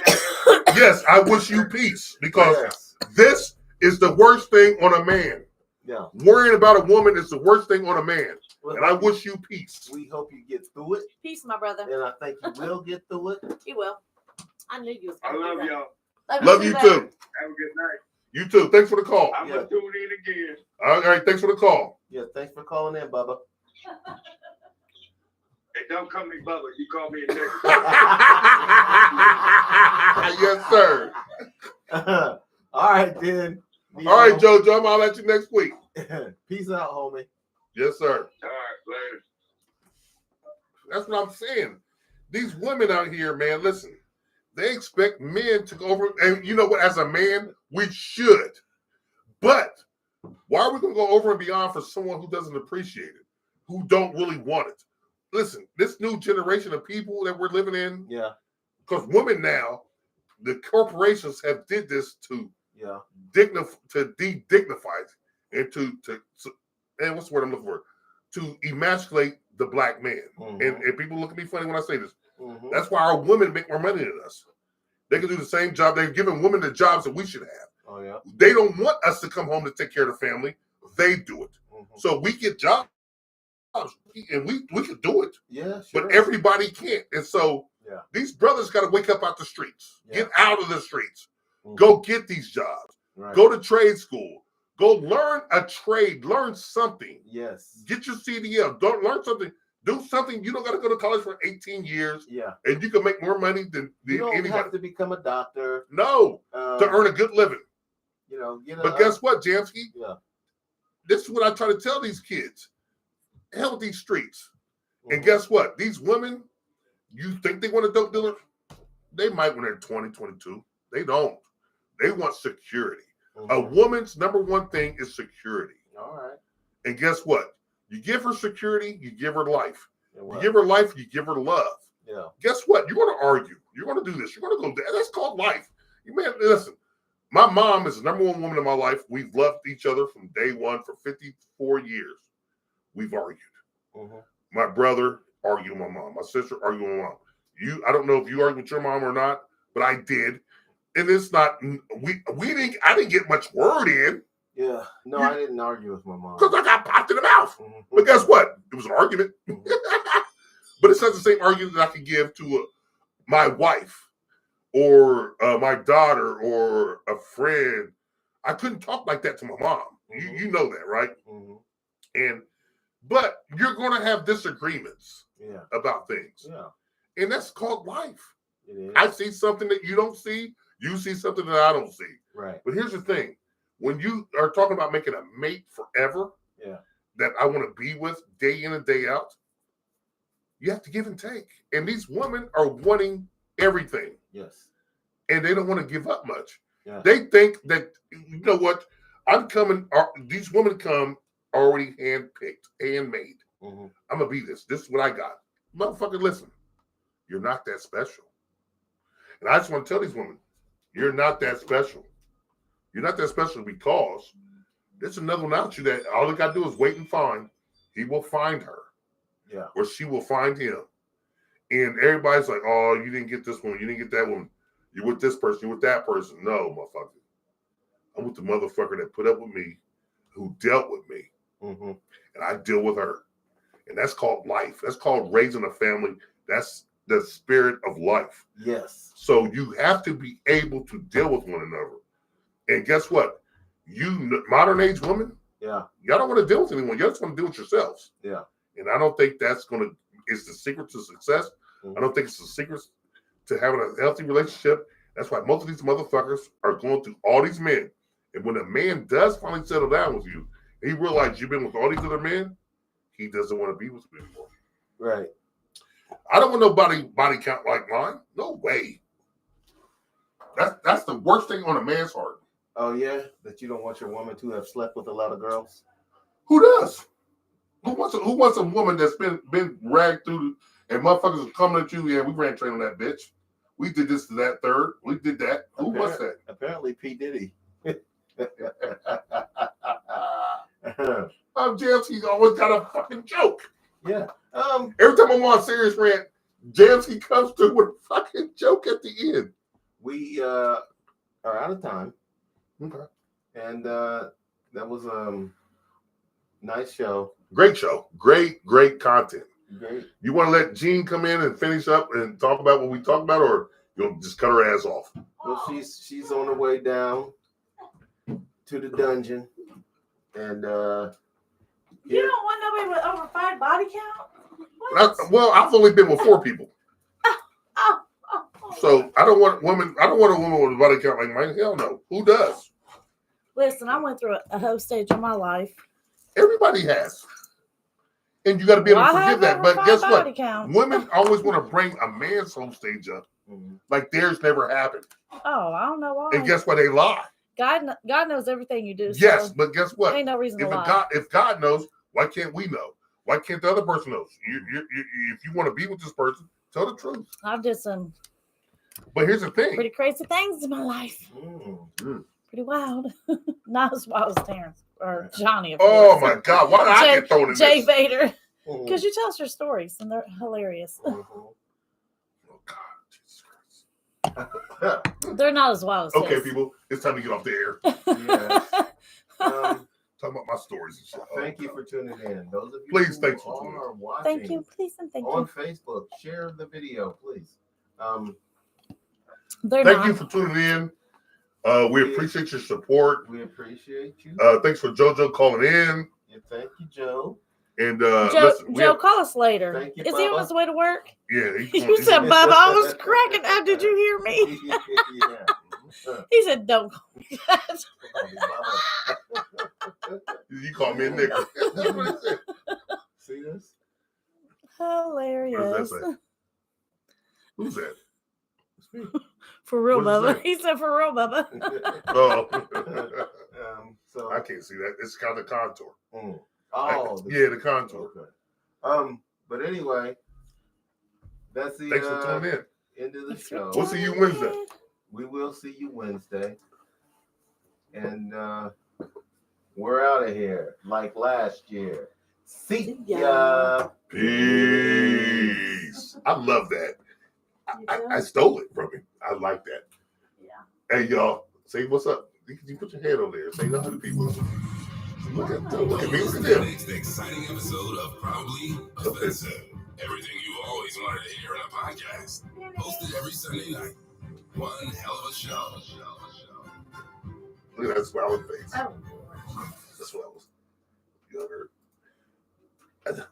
Yes, I wish you peace because yes. this is the worst thing on a man. Yeah. Worrying about a woman is the worst thing on a man. And I wish you peace. We hope you get through it. Peace, my brother. And I think you will get through it. You will. I knew you was I gonna do love that. y'all. Love you baby. too. Have a good night. You too. Thanks for the call. I'm going to tune in again. All right. Thanks for the call. Yeah, thanks for calling in, Bubba. Hey, don't call me Bubba. You call me a nigga. Yes, sir. All right, then. All right, JoJo. I'll let you next week. Peace out, homie. Yes, sir. All right, later. That's what I'm saying. These women out here, man, listen, they expect men to go over. And you know what? As a man, we should. But why are we going to go over and beyond for someone who doesn't appreciate it, who don't really want it? Listen, this new generation of people that we're living in, Yeah. because women now, the corporations have did this to de-dignify and and what's the word I'm looking for? To emasculate the black man. Mm-hmm. And people look at me funny when I say this. Mm-hmm. That's why our women make more money than us. They can do the same job. They're giving women the jobs that we should have. Oh, yeah. They don't want us to come home to take care of the family. They do it. Mm-hmm. So we get jobs and we can do it. Yeah, sure. But everybody can't. And so these brothers got to wake up out the streets. Yeah. Get out of the streets. Mm-hmm. Go get these jobs. Right. Go to trade school. Go learn a trade. Learn something. Yes. Get your CDL. Don't learn something. Do something. You don't got to go to college for 18 years. Yeah. And you can make more money than You don't anybody. have to become a doctor. No. To earn a good living. You know, but guess what, Jamsky? Yeah. This is what I try to tell these kids. Hell with these streets. Mm-hmm. And guess what? These women, you think they want a dope dealer? They might when they're 20, 22. They don't. They want security. Mm-hmm. A woman's number one thing is security. All right. And guess what? You give her security, you give her life. You give her life, you give her love. Yeah. Guess what? You're going to argue. You're going to do this. You're going to go there. That's called life. You man, listen. My mom is the number one woman in my life. We've loved each other from day one for 54 years. We've argued. Mm-hmm. My brother argued with my mom. My sister argued with my mom. I don't know if you argued with your mom or not, but I did. And it's not, I didn't get much word in. Yeah. No, I didn't argue with my mom. Because I got popped in the mouth. Mm-hmm. But guess what? It was an argument. Mm-hmm. But it's not the same argument that I could give to my wife or my daughter or a friend. I couldn't talk like that to my mom. Mm-hmm. You know that, right? Mm-hmm. But you're going to have disagreements about things. Yeah. And that's called life. It is. I see something that you don't see. You see something that I don't see. Right. But here's the thing. When you are talking about making a mate forever, that I want to be with day in and day out, you have to give and take. And these women are wanting everything. Yes. And they don't want to give up much. Yeah. They think that, you know what, these women come already handpicked, handmade. Mm-hmm. I'm going to be this. This is what I got. Motherfucker, listen. You're not that special. And I just want to tell these women, you're not that special. You're not that special because there's another one out you that all you got to do is wait and find. He will find her. Yeah. Or she will find him. And everybody's like, oh, you didn't get this one. You didn't get that one. You're with this person. You're with that person. No, motherfucker. I'm with the motherfucker that put up with me, who dealt with me. Mm-hmm. And I deal with her. And that's called life. That's called raising a family. That's the spirit of life. Yes. So you have to be able to deal with one another. And guess what? You modern age women, y'all don't want to deal with anyone. You just want to deal with yourselves. Yeah. And I don't think that's is the secret to success. Mm-hmm. I don't think it's the secret to having a healthy relationship. That's why most of these motherfuckers are going through all these men. And when a man does finally settle down with you, he realizes you've been with all these other men, he doesn't want to be with you anymore. Right. I don't want nobody body count like mine. No way. That's the worst thing on a man's heart. Oh, yeah? That you don't want your woman to have slept with a lot of girls? Who does? Who wants a woman that's been ragged through and motherfuckers are coming at you? Yeah, we ran train on that bitch. We did this to that third. We did that. Who was that? Apparently, P. Diddy. Jamsky's always got a fucking joke. Yeah. Every time I'm on a serious rant, Jamsky comes through with a fucking joke at the end. We are out of time. Okay. And that was nice show. Great show. Great content. Great. You want to let Jean come in and finish up and talk about what we talked about, or you'll just cut her ass off? Well, she's on the way down to the dungeon, and You don't want nobody with over 5 body count? What? I've only been with 4 people, Oh. so I don't want a woman with a body count like mine. Hell no. Who does? Listen, I went through a whole stage of my life. Everybody has, and you got to be able to forgive that. But guess what? Count. Women always want to bring a man's whole stage up, like theirs never happened. Oh, I don't know why. And guess what? They lie. God knows everything you do. Yes, so but guess what? ain't no reason to lie. If God knows, why can't we know? Why can't the other person know? If you want to be with this person, tell the truth. I've did some But here's the thing. pretty crazy things in my life. Pretty wild. Not as wild as Terrence or Johnny. Of Oh course. my God! Why did I get thrown in Jay this? Vader. Because you tell us your stories and they're hilarious. Oh God! Jesus Christ. They're not as wild as Okay, his. people, it's time to get off the air. Yes. Talking about my stories and shit. Thank you for tuning in. Those of you Please, who thanks for tuning in. are watching Thank you. Please and thank on you. Facebook, share the video, please. They're Thank not. you for tuning in. We appreciate your support. We appreciate you. Thanks for JoJo calling in. Yeah, thank you, Joe. And Joe, call us later. Thank you, Is he on Bubba. his way to work? Yeah, You said, Bubba, I was cracking up. Did you hear me? Yeah. He said, don't call me that. you call me a nigger. That's what he said. See this? Hilarious. What does that say? Who's that? It's me. For real, What does it Bubba. say? He said, for real, Bubba. Oh, So I can't see that. It's kind of contour. Oh, Yeah, the contour. Okay. But anyway, that's the Thanks for tuning in. end of the show. We'll see you Wednesday. We will see you Wednesday. And we're out of here like last year. See ya. Peace. I love that. I stole it from him. I like that. Yeah. Hey, y'all, say what's up. You put your head over there. Say hi to people. Look at me. Look at them. Next exciting episode of Probably Offensive. Everything you always wanted to hear in a podcast. Posted every Sunday night. One hell of a show. Look at that smiling face. Oh, That's what I was. Younger. God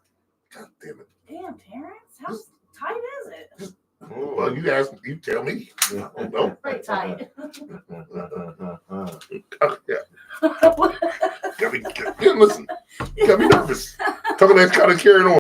damn it. damn, Terrence. How tight is it? Well, you ask me. You tell me. I don't know. Pretty tight. Yeah. Got me, listen. Got me nervous. Talking that kind of carrying on.